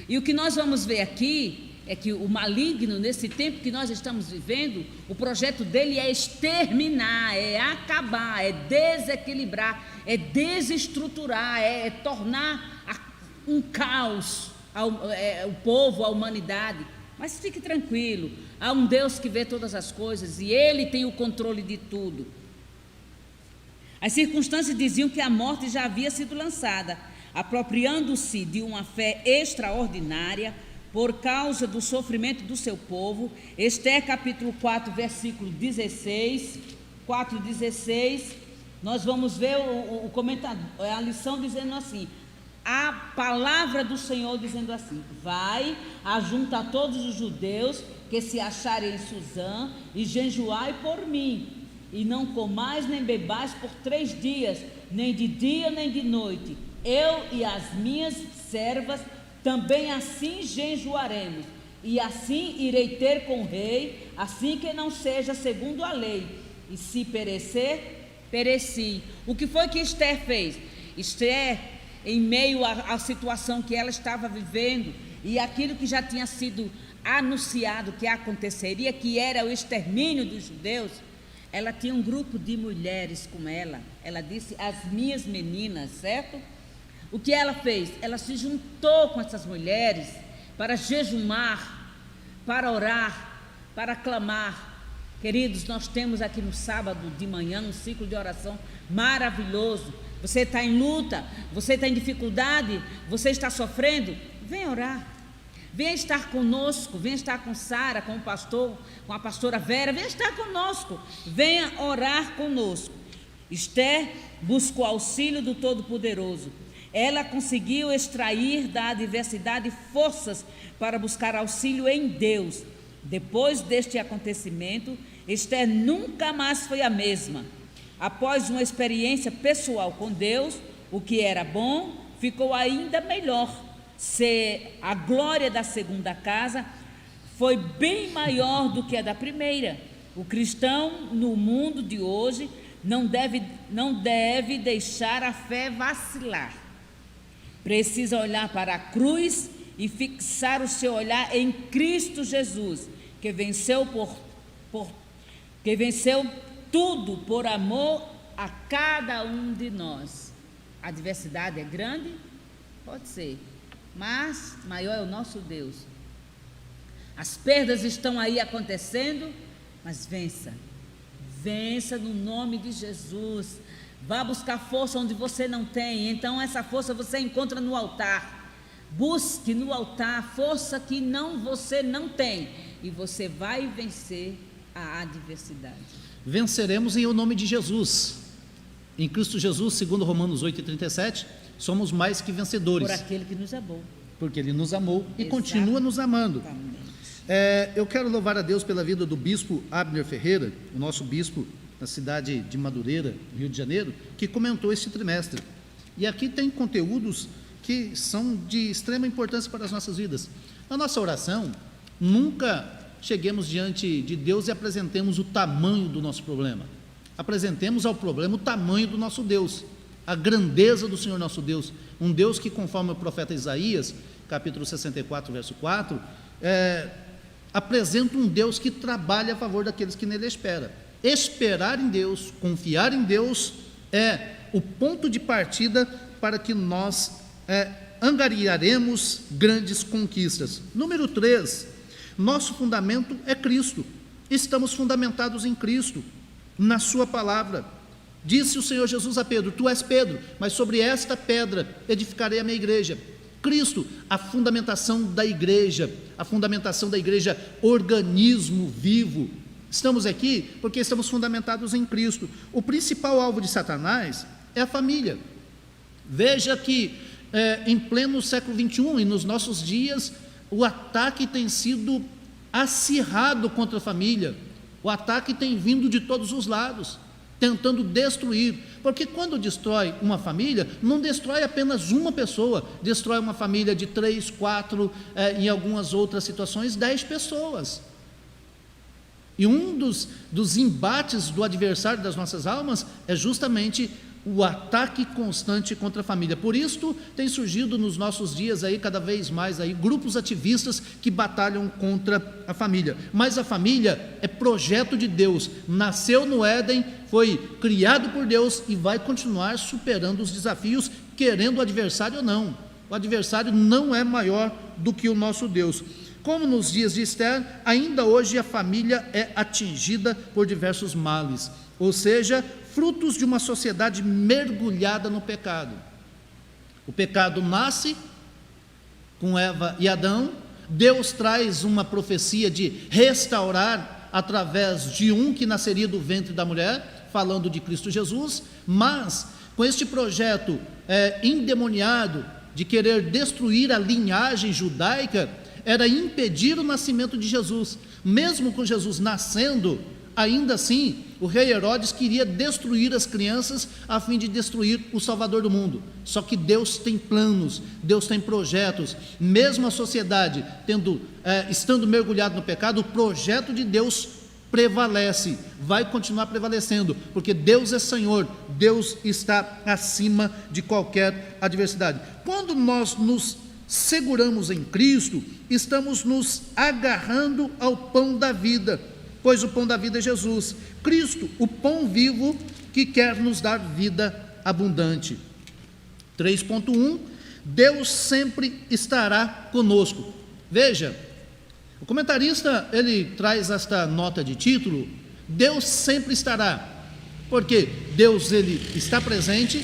E o que nós vamos ver aqui é que o maligno, nesse tempo que nós estamos vivendo, o projeto dele é exterminar, é acabar, é desequilibrar, é desestruturar, é tornar um caos o povo, a humanidade. Mas fique tranquilo, há um Deus que vê todas as coisas e Ele tem o controle de tudo. As circunstâncias diziam que a morte já havia sido lançada, apropriando-se de uma fé extraordinária por causa do sofrimento do seu povo. Esther capítulo 4, versículo 16, 4:16, nós vamos ver o comentário, a lição dizendo assim: a palavra do Senhor dizendo assim: vai, ajunta a todos os judeus que se acharem em Suzã e jejuai por mim, e não comais nem bebais por 3 dias, nem de dia nem de noite. Eu e as minhas servas também assim jejuaremos, e assim irei ter com o rei, assim que não seja segundo a lei, e se perecer, pereci. O que foi que Esther fez? Esther, em meio à situação que ela estava vivendo, e aquilo que já tinha sido anunciado que aconteceria, que era o extermínio dos judeus, ela tinha um grupo de mulheres com ela. Ela disse: as minhas meninas, certo? O que ela fez? Ela se juntou com essas mulheres para jejumar, para orar, para clamar. Queridos, nós temos aqui no sábado de manhã um ciclo de oração maravilhoso. Você está em luta, você está em dificuldade, você está sofrendo, venha orar. Venha estar conosco, venha estar com Sara, com o pastor, com a pastora Vera, venha estar conosco, venha orar conosco. Esther buscou auxílio do Todo-Poderoso. Ela conseguiu extrair da adversidade forças para buscar auxílio em Deus. Depois deste acontecimento, Esther nunca mais foi a mesma. Após uma experiência pessoal com Deus, o que era bom ficou ainda melhor. A glória da segunda casa foi bem maior do que a da primeira. O cristão no mundo de hoje não deve deixar a fé vacilar. Precisa olhar para a cruz e fixar o seu olhar em Cristo Jesus, que venceu tudo por amor a cada um de nós. A adversidade é grande? Pode ser, mas maior é o nosso Deus. As perdas estão aí acontecendo, mas vença no nome de Jesus. Vá buscar força onde você não tem, então essa força você encontra no altar. Busque no altar força que você não tem, e você vai vencer a adversidade. Venceremos em o nome de Jesus. Em Cristo Jesus, segundo Romanos 8:37, somos mais que vencedores. Por aquele que nos amou. Porque Ele nos amou e Exato. continua nos amando. Eu quero louvar a Deus pela vida do bispo Abner Ferreira, o nosso bispo na cidade de Madureira, Rio de Janeiro, que comentou este trimestre. E aqui tem conteúdos que são de extrema importância para as nossas vidas. Na nossa oração, nunca cheguemos diante de Deus e apresentemos o tamanho do nosso problema. Apresentemos ao problema o tamanho do nosso Deus, a grandeza do Senhor nosso Deus, um Deus que, conforme o profeta Isaías, capítulo 64, verso 4, apresenta um Deus que trabalha a favor daqueles que nele esperam. Esperar em Deus, confiar em Deus é o ponto de partida para que nós angariaremos grandes conquistas. Número 3, nosso fundamento é Cristo. Estamos fundamentados em Cristo, na sua palavra. Disse o Senhor Jesus a Pedro: tu és Pedro, mas sobre esta pedra edificarei a minha igreja. Cristo, a fundamentação da igreja, organismo vivo. Estamos aqui porque estamos fundamentados em Cristo. O principal alvo de Satanás é a família. Veja que em pleno século XXI e nos nossos dias, o ataque tem sido acirrado contra a família. O ataque tem vindo de todos os lados, tentando destruir. Porque quando destrói uma família, não destrói apenas uma pessoa, destrói uma família de 3, 4, em algumas outras situações, 10 pessoas. E um dos embates do adversário das nossas almas é justamente o ataque constante contra a família. Por isso tem surgido nos nossos dias aí cada vez mais aí grupos ativistas que batalham contra a família. Mas a família é projeto de Deus, nasceu no Éden, foi criado por Deus e vai continuar superando os desafios, querendo o adversário ou não. O adversário não é maior do que o nosso Deus. Como nos dias de Esther, ainda hoje a família é atingida por diversos males, ou seja, frutos de uma sociedade mergulhada no pecado. O pecado nasce com Eva e Adão, Deus traz uma profecia de restaurar através de um que nasceria do ventre da mulher, falando de Cristo Jesus, mas com este projeto endemoniado de querer destruir a linhagem judaica, era impedir o nascimento de Jesus. Mesmo com Jesus nascendo, ainda assim, o rei Herodes queria destruir as crianças a fim de destruir o Salvador do mundo. Só que Deus tem planos, Deus tem projetos. Mesmo a sociedade estando mergulhada no pecado, o projeto de Deus prevalece, vai continuar prevalecendo, porque Deus é Senhor, Deus está acima de qualquer adversidade. Quando nós nos seguramos em Cristo, estamos nos agarrando ao pão da vida, pois o pão da vida é Jesus, Cristo, o pão vivo que quer nos dar vida abundante. 3.1, Deus sempre estará conosco. Veja, o comentarista, ele traz esta nota de título, Deus sempre estará, porque Deus, ele está presente.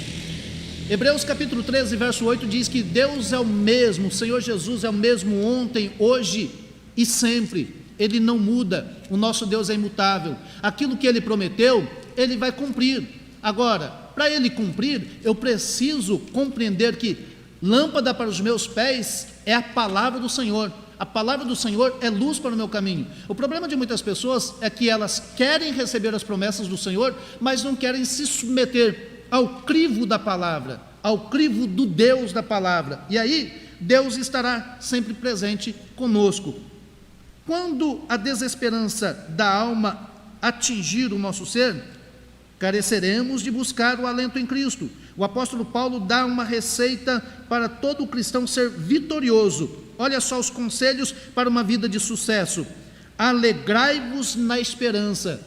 Hebreus capítulo 13, verso 8 diz que Deus é o mesmo, o Senhor Jesus é o mesmo ontem, hoje e sempre. Ele não muda, o nosso Deus é imutável. Aquilo que Ele prometeu, Ele vai cumprir. Agora, para Ele cumprir, eu preciso compreender que lâmpada para os meus pés é a palavra do Senhor. A palavra do Senhor é luz para o meu caminho. O problema de muitas pessoas é que elas querem receber as promessas do Senhor, mas não querem se submeter ao crivo da palavra, ao crivo do Deus da palavra. E aí, Deus estará sempre presente conosco. Quando a desesperança da alma atingir o nosso ser, careceremos de buscar o alento em Cristo. O apóstolo Paulo dá uma receita para todo cristão ser vitorioso. Olha só os conselhos para uma vida de sucesso. Alegrai-vos na esperança.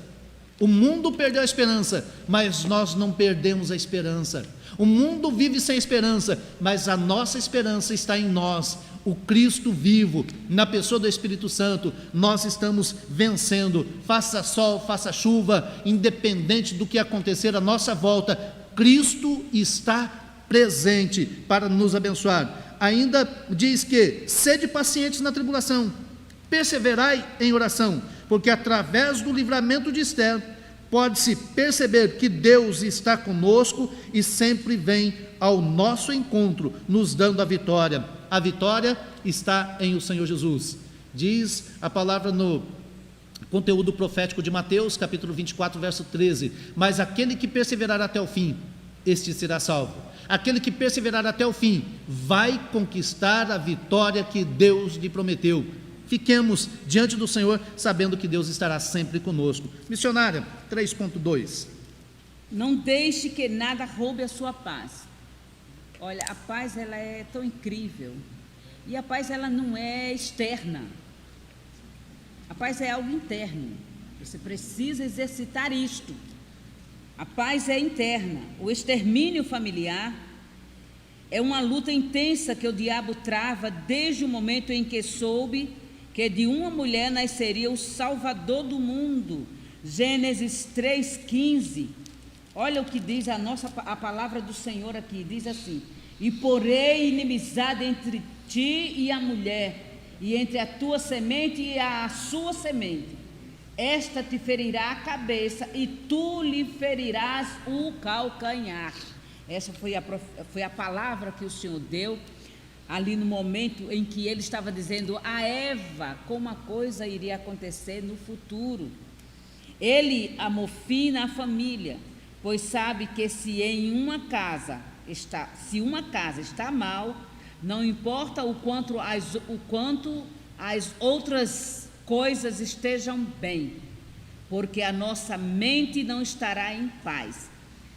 O mundo perdeu a esperança, mas nós não perdemos a esperança. O mundo vive sem esperança, mas a nossa esperança está em nós, o Cristo vivo, na pessoa do Espírito Santo. Nós estamos vencendo, faça sol, faça chuva, independente do que acontecer à nossa volta, Cristo está presente para nos abençoar. Ainda diz que, sede pacientes na tribulação, perseverai em oração, porque através do livramento de Esther, pode-se perceber que Deus está conosco e sempre vem ao nosso encontro, nos dando a vitória. A vitória está em o Senhor Jesus. Diz a palavra no conteúdo profético de Mateus, capítulo 24, verso 13. Mas aquele que perseverar até o fim, este será salvo. Aquele que perseverar até o fim, vai conquistar a vitória que Deus lhe prometeu. Fiquemos diante do Senhor, sabendo que Deus estará sempre conosco. Missionária, 3.2. Não deixe que nada roube a sua paz. Olha, a paz, ela é tão incrível. E a paz, ela não é externa. A paz é algo interno. Você precisa exercitar isto. A paz é interna. O extermínio familiar é uma luta intensa que o diabo trava desde o momento em que soube que de uma mulher nasceria o Salvador do mundo. Gênesis 3,15. Olha o que diz a palavra do Senhor aqui, diz assim: e porei inimizade entre ti e a mulher, e entre a tua semente e a sua semente. Esta te ferirá a cabeça, e tu lhe ferirás o calcanhar. Essa foi a palavra que o Senhor deu ali no momento em que ele estava dizendo a Eva como a coisa iria acontecer no futuro. Ele amofina a família, pois sabe que se uma casa está mal, não importa o quanto as outras coisas estejam bem, porque a nossa mente não estará em paz.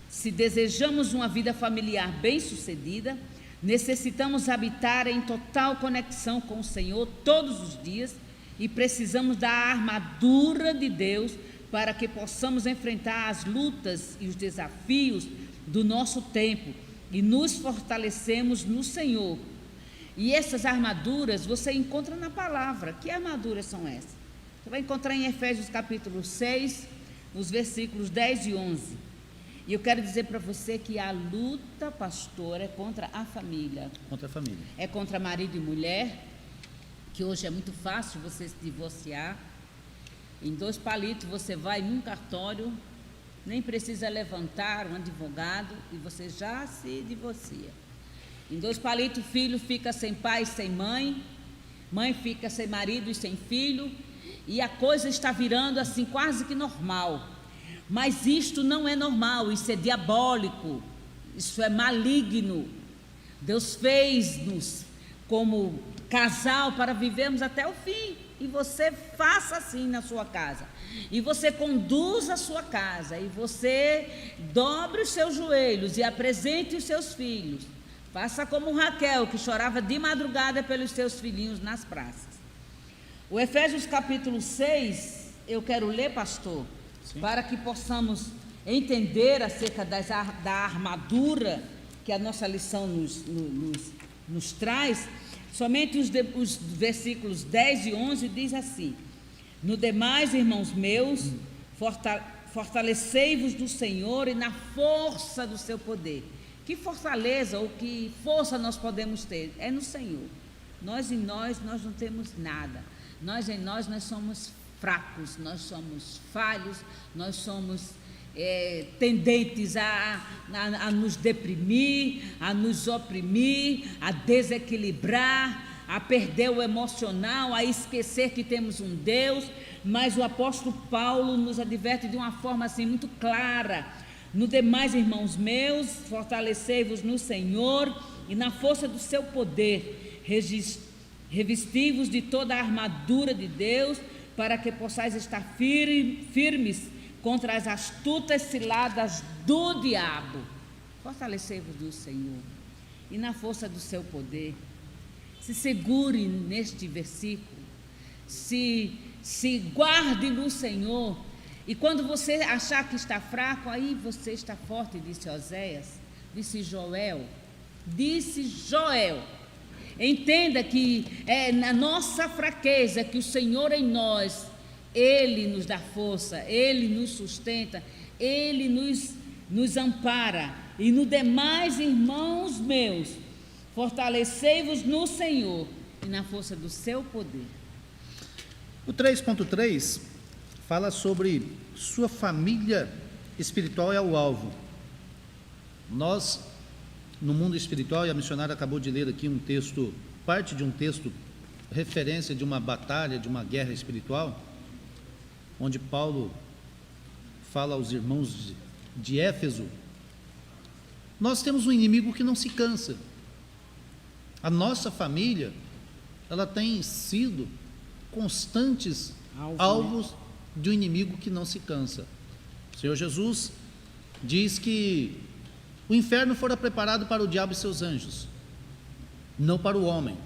Se desejamos uma vida familiar bem-sucedida, necessitamos habitar em total conexão com o Senhor todos os dias e precisamos da armadura de Deus para que possamos enfrentar as lutas e os desafios do nosso tempo e nos fortalecemos no Senhor. E essas armaduras você encontra na palavra. Que armaduras são essas? Você vai encontrar em Efésios capítulo 6, nos versículos 10 e 11. E eu quero dizer para você que a luta, pastor, é contra a família. Contra a família. É contra marido e mulher, que hoje é muito fácil você se divorciar. Em 2 palitos você vai num cartório, nem precisa levantar um advogado e você já se divorcia. Em 2 palitos, filho fica sem pai e sem mãe, mãe fica sem marido e sem filho, e a coisa está virando assim quase que normal. Mas isto não é normal, isso é diabólico, isso é maligno. Deus fez-nos como casal para vivermos até o fim. E você faça assim na sua casa. E você conduza a sua casa. E você dobre os seus joelhos e apresente os seus filhos. Faça como Raquel, que chorava de madrugada pelos seus filhinhos nas praças. O Efésios capítulo 6, eu quero ler, pastor, sim, para que possamos entender acerca da armadura que a nossa lição nos traz. Somente os versículos 10 e 11 diz assim: no demais, irmãos meus, fortalecei-vos do Senhor e na força do seu poder. Que fortaleza ou que força nós podemos ter? É no Senhor. Nós em nós não temos nada. Nós em nós somos fracos, nós somos falhos, nós somos tendentes a nos deprimir, a nos oprimir, a desequilibrar, a perder o emocional, a esquecer que temos um Deus. Mas o apóstolo Paulo nos adverte de uma forma assim muito clara: no demais, irmãos meus, fortalecei-vos no Senhor e na força do seu poder, revesti-vos de toda a armadura de Deus, para que possais estar firmes contra as astutas ciladas do diabo. Fortalecei-vos do Senhor e na força do seu poder. Se segure neste versículo, se guarde no Senhor, e quando você achar que está fraco, aí você está forte, disse Oséias, disse Joel. Entenda que é na nossa fraqueza que o Senhor em nós, Ele nos dá força, Ele nos sustenta, Ele nos ampara. E no demais, irmãos meus, fortalecei-vos no Senhor e na força do seu poder. O 3.3 fala sobre sua família espiritual é o alvo. Nós, no mundo espiritual, e a missionária acabou de ler aqui um texto, parte de um texto, referência de uma batalha, de uma guerra espiritual, onde Paulo fala aos irmãos de Éfeso. Nós temos um inimigo que não se cansa. A nossa família, ela tem sido constantes alvos de um inimigo que não se cansa. O Senhor Jesus diz que o inferno fora preparado para o diabo e seus anjos, não para o homem.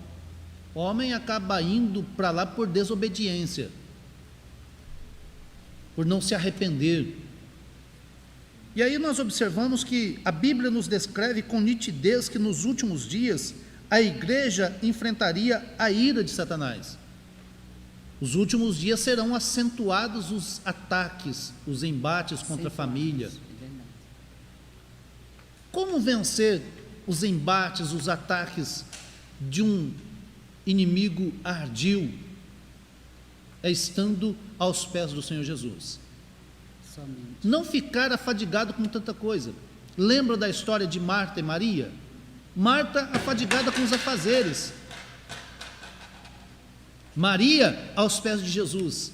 O homem acaba indo para lá por desobediência, por não se arrepender. E aí nós observamos que a Bíblia nos descreve com nitidez que nos últimos dias a igreja enfrentaria a ira de Satanás. Os últimos dias serão acentuados os ataques, os embates contra a família. Como vencer os embates, os ataques de um inimigo ardil? É estando aos pés do Senhor Jesus. Somente. Não ficar afadigado com tanta coisa. Lembra da história de Marta e Maria? Marta afadigada com os afazeres, Maria aos pés de Jesus.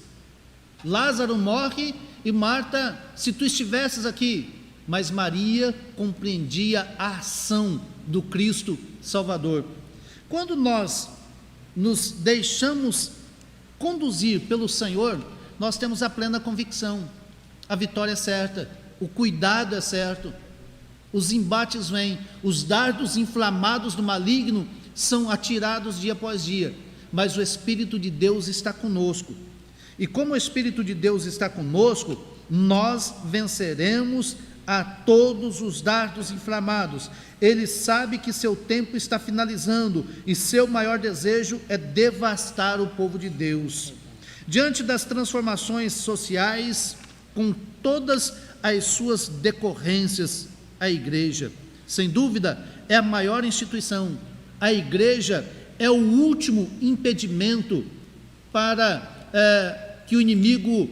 Lázaro morre e Marta, se tu estivesses aqui, mas Maria compreendia a ação do Cristo Salvador. Quando nós nos deixamos conduzir pelo Senhor, nós temos a plena convicção, a vitória é certa, o cuidado é certo, os embates vêm, os dardos inflamados do maligno são atirados dia após dia, mas o Espírito de Deus está conosco, e como o Espírito de Deus está conosco, nós venceremos a todos os dardos inflamados. Ele sabe que seu tempo está finalizando e seu maior desejo é devastar o povo de Deus. Diante das transformações sociais, com todas as suas decorrências, a igreja, sem dúvida, é a maior instituição. A igreja é o último impedimento para que o inimigo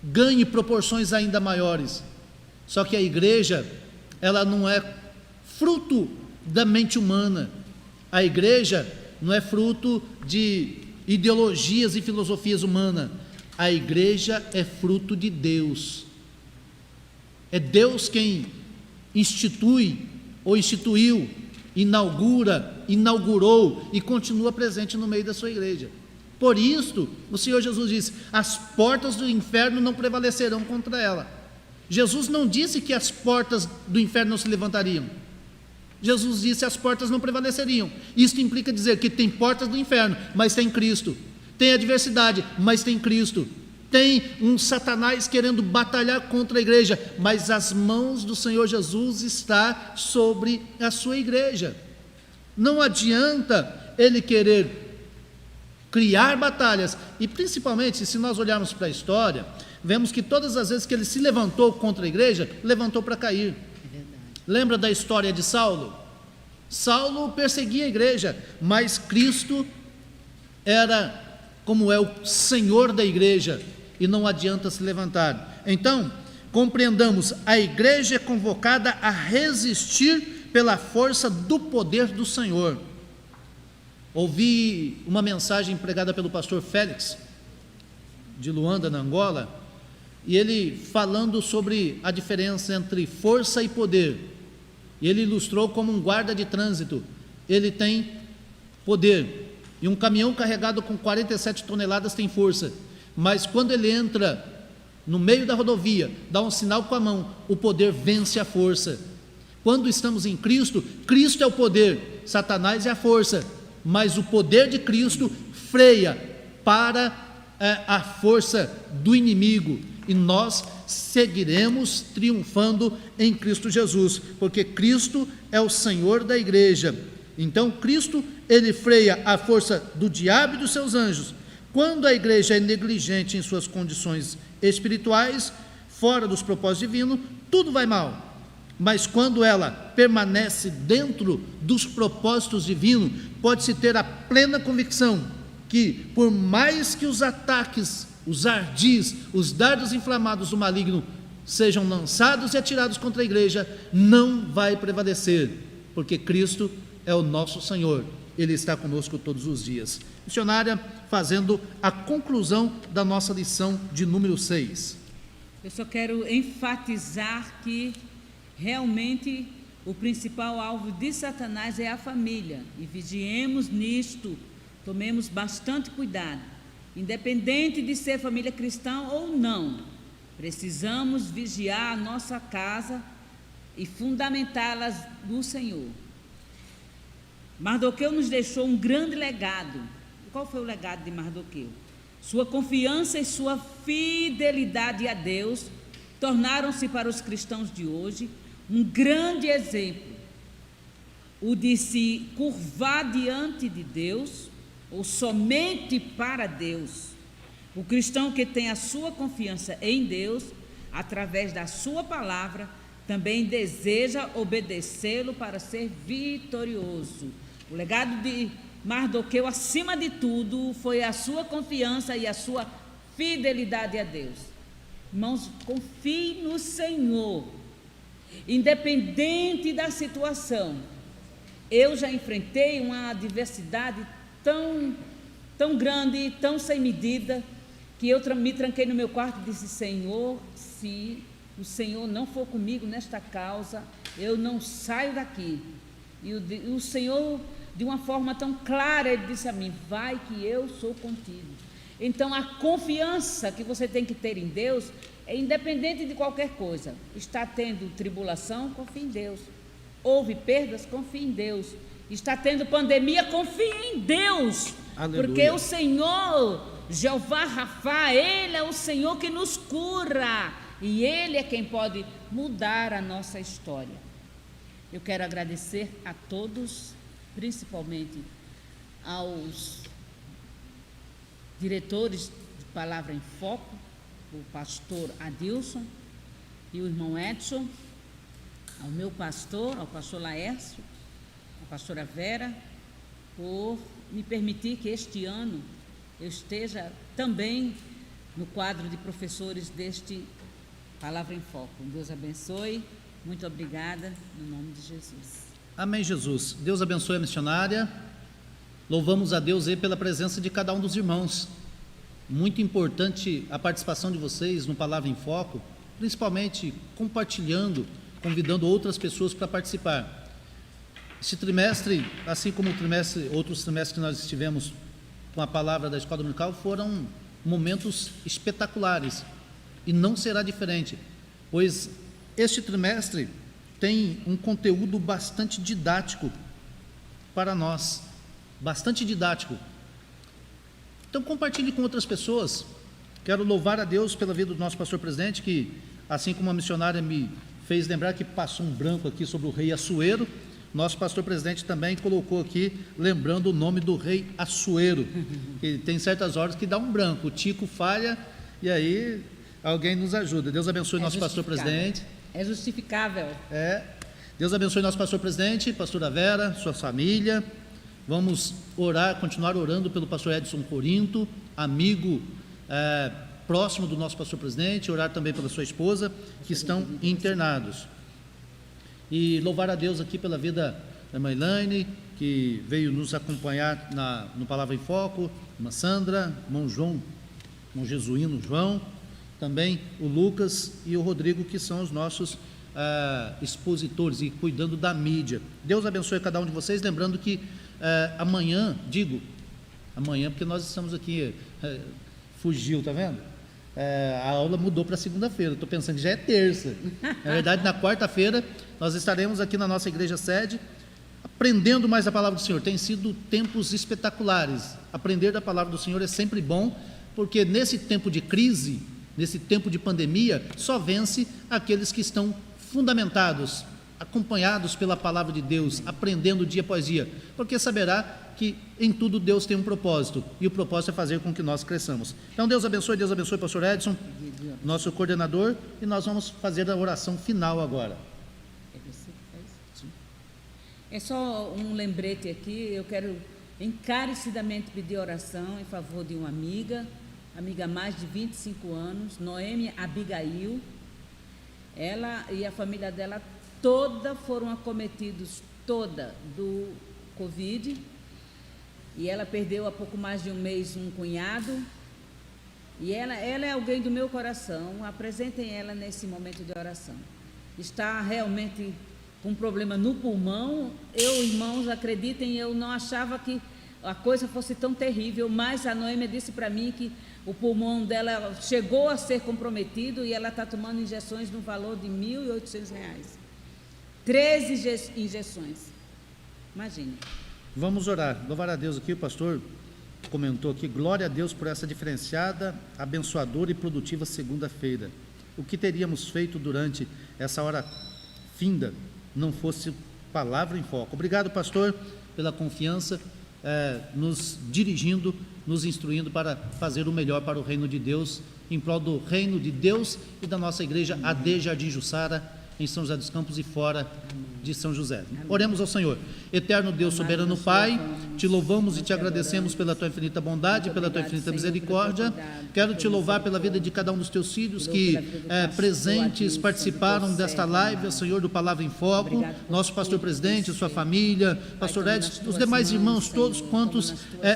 ganhe proporções ainda maiores. Só que a igreja, ela não é fruto da mente humana. A igreja não é fruto de ideologias e filosofias humanas. A igreja é fruto de Deus. É Deus quem institui ou instituiu, inaugurou e continua presente no meio da sua igreja. Por isso, o Senhor Jesus disse: as portas do inferno não prevalecerão contra ela. Jesus não disse que as portas do inferno não se levantariam. Jesus disse: as portas não prevaleceriam. Isso implica dizer que tem portas do inferno, mas tem Cristo. Tem adversidade, mas tem Cristo. Tem um Satanás querendo batalhar contra a igreja, mas as mãos do Senhor Jesus estão sobre a sua igreja. Não adianta ele querer criar batalhas, e principalmente se nós olharmos para a história, vemos que todas as vezes que ele se levantou contra a igreja, levantou para cair. É verdade. Lembra da história de Saulo? Saulo perseguia a igreja, mas Cristo era como é o Senhor da igreja, e não adianta se levantar. Então, compreendamos, a igreja é convocada a resistir pela força do poder do Senhor. Ouvi uma mensagem pregada pelo pastor Félix, de Luanda, na Angola, e ele falando sobre a diferença entre força e poder, e ele ilustrou como um guarda de trânsito. Ele tem poder, e um caminhão carregado com 47 toneladas tem força, mas quando ele entra no meio da rodovia, dá um sinal com a mão, o poder vence a força. Quando estamos em Cristo, Cristo é o poder, Satanás é a força, mas o poder de Cristo freia para a força do inimigo, e nós seguiremos triunfando em Cristo Jesus, porque Cristo é o Senhor da igreja. Então Cristo, ele freia a força do diabo e dos seus anjos. Quando a igreja é negligente em suas condições espirituais, fora dos propósitos divinos, tudo vai mal. Mas quando ela permanece dentro dos propósitos divinos, pode-se ter a plena convicção que, por mais que os ataques, os ardis, os dardos inflamados do maligno sejam lançados e atirados contra a igreja, não vai prevalecer, porque Cristo é o nosso Senhor, Ele está conosco todos os dias. Missionária, fazendo a conclusão da nossa lição de número 6. Eu só quero enfatizar que realmente o principal alvo de Satanás é a família, e vigiemos nisto, tomemos bastante cuidado, independente de ser família cristã ou não, precisamos vigiar a nossa casa e fundamentá-las no Senhor. Mardoqueu nos deixou um grande legado. Qual foi o legado de Mardoqueu? Sua confiança e sua fidelidade a Deus tornaram-se para os cristãos de hoje um grande exemplo, o de se curvar diante de Deus, ou somente para Deus. O cristão que tem a sua confiança em Deus, através da sua palavra, também deseja obedecê-lo para ser vitorioso. O legado de Mardoqueu, acima de tudo, foi a sua confiança e a sua fidelidade a Deus. Irmãos, confie no Senhor, independente da situação. Eu já enfrentei uma adversidade tão grande, tão sem medida, que eu me tranquei no meu quarto e disse: Senhor, se o Senhor não for comigo nesta causa, eu não saio daqui. E o Senhor, de uma forma tão clara, Ele disse a mim: vai que eu sou contigo. Então, a confiança que você tem que ter em Deus é independente de qualquer coisa. Está tendo tribulação? Confie em Deus. Houve perdas? Confie em Deus. Está tendo pandemia? Confie em Deus. Aleluia. Porque o Senhor, Jeová Rafá, Ele é o Senhor que nos cura. E Ele é quem pode mudar a nossa história. Eu quero agradecer a todos, principalmente aos diretores de Palavra em Foco, o pastor Adilson e o irmão Edson, ao meu pastor, ao pastor Laércio, à pastora Vera, por me permitir que este ano eu esteja também no quadro de professores deste Palavra em Foco. Deus abençoe, muito obrigada, no nome de Jesus. Amém, Jesus. Deus abençoe a missionária. Louvamos a Deus aí pela presença de cada um dos irmãos. Muito importante a participação de vocês no Palavra em Foco, principalmente compartilhando, convidando outras pessoas para participar. Esse trimestre, assim como outros trimestres que nós estivemos com a palavra da Escola Dominical, foram momentos espetaculares e não será diferente, pois este trimestre tem um conteúdo bastante didático para nós, bastante didático. Então compartilhe com outras pessoas. Quero louvar a Deus pela vida do nosso pastor presidente, que assim como a missionária me fez lembrar que passou um branco aqui sobre o rei Assuero, nosso pastor presidente também colocou aqui, lembrando o nome do rei Assuero, que tem certas horas que dá um branco, o tico falha e aí alguém nos ajuda. Deus abençoe nosso pastor presidente. É justificável. Deus abençoe nosso pastor presidente, pastora Vera, sua família. Vamos orar, continuar orando pelo pastor Edson Corinto, amigo próximo do nosso pastor presidente, orar também pela sua esposa, que estão internados. E louvar a Deus aqui pela vida da irmã Elaine, que veio nos acompanhar no Palavra em Foco, irmã Sandra, irmão João, irmão Jesuíno João, também o Lucas e o Rodrigo, que são os nossos expositores e cuidando da mídia. Deus abençoe cada um de vocês, lembrando que amanhã, porque nós estamos aqui, fugiu, tá vendo? A aula mudou para segunda-feira, estou pensando que já é terça. Na verdade, na quarta-feira, nós estaremos aqui na nossa igreja sede, aprendendo mais a palavra do Senhor. Tem sido tempos espetaculares. Aprender da palavra do Senhor é sempre bom, porque nesse tempo de crise, nesse tempo de pandemia, só vence aqueles que estão fundamentados, acompanhados pela palavra de Deus, aprendendo dia após dia, porque saberá que em tudo Deus tem um propósito, e o propósito é fazer com que nós cresçamos. Então Deus abençoe o pastor Edson, nosso coordenador, e nós vamos fazer a oração final agora. É só um lembrete aqui, eu quero encarecidamente pedir oração em favor de uma amiga há mais de 25 anos, Noêmia Abigail. Ela e a família dela toda foram acometidos, do Covid, e ela perdeu há pouco mais de um mês um cunhado, e ela é alguém do meu coração. Apresentem ela nesse momento de oração. Está realmente com um problema no pulmão. Irmãos, acreditem, eu não achava que a coisa fosse tão terrível, mas a Noêmia disse para mim que o pulmão dela chegou a ser comprometido e ela está tomando injeções no valor de R$ 1.800. 13 injeções. Imagine. Vamos orar, louvar a Deus aqui, o pastor comentou aqui, glória a Deus por essa diferenciada, abençoadora e produtiva segunda-feira. O que teríamos feito durante essa hora finda, não fosse Palavra em Foco. Obrigado, pastor, pela confiança, nos dirigindo, nos instruindo para fazer o melhor para o reino de Deus, em prol do reino de Deus e da nossa igreja AD Jardim Jussara, em São José dos Campos e fora de São José. Oremos ao Senhor. Eterno Deus, soberano Pai, te louvamos e te agradecemos pela tua infinita bondade, pela tua infinita misericórdia. Quero te louvar pela vida de cada um dos teus filhos que presentes participaram desta live, Senhor, do Palavra em Foco, nosso pastor presidente, sua família, pastor Edson, os demais irmãos, todos quantos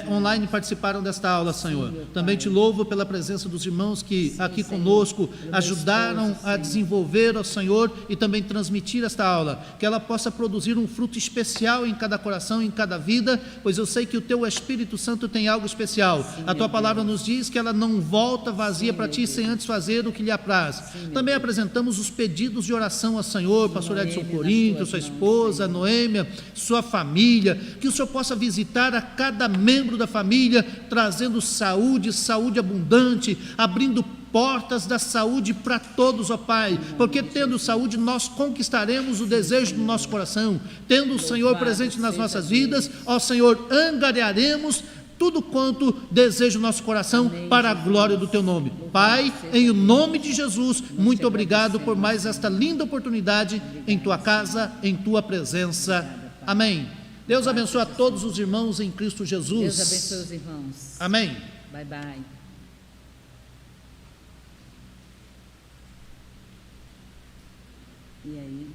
online participaram desta aula, Senhor. Também te louvo pela presença dos irmãos que aqui conosco ajudaram a desenvolver, ó Senhor, e também transmitir esta aula, que ela ela possa produzir um fruto especial em cada coração, em cada vida, pois eu sei que o Teu Espírito Santo tem algo especial. Sim, a Tua palavra Deus. nos diz que ela não volta vazia Sim, para Ti meu sem Deus. antes fazer o que lhe apraz. Sim, Também Deus. apresentamos os pedidos de oração ao Senhor, pastor Edson Noêmia, Corinto, nas sua tuas mãos, esposa, Senhor. Noêmia, sua família, que o Senhor possa visitar a cada membro da família, trazendo saúde, saúde abundante, abrindo portas da saúde para todos, ó Pai, porque tendo saúde nós conquistaremos o desejo do nosso coração, tendo o Senhor presente nas nossas vidas, ó Senhor, angariaremos tudo quanto deseja o nosso coração para a glória do Teu nome. Pai, em o nome de Jesus, muito obrigado por mais esta linda oportunidade em Tua casa, em Tua presença. Amém. Deus abençoe a todos os irmãos em Cristo Jesus. Deus abençoe os irmãos. Amém. Bye, bye. E aí?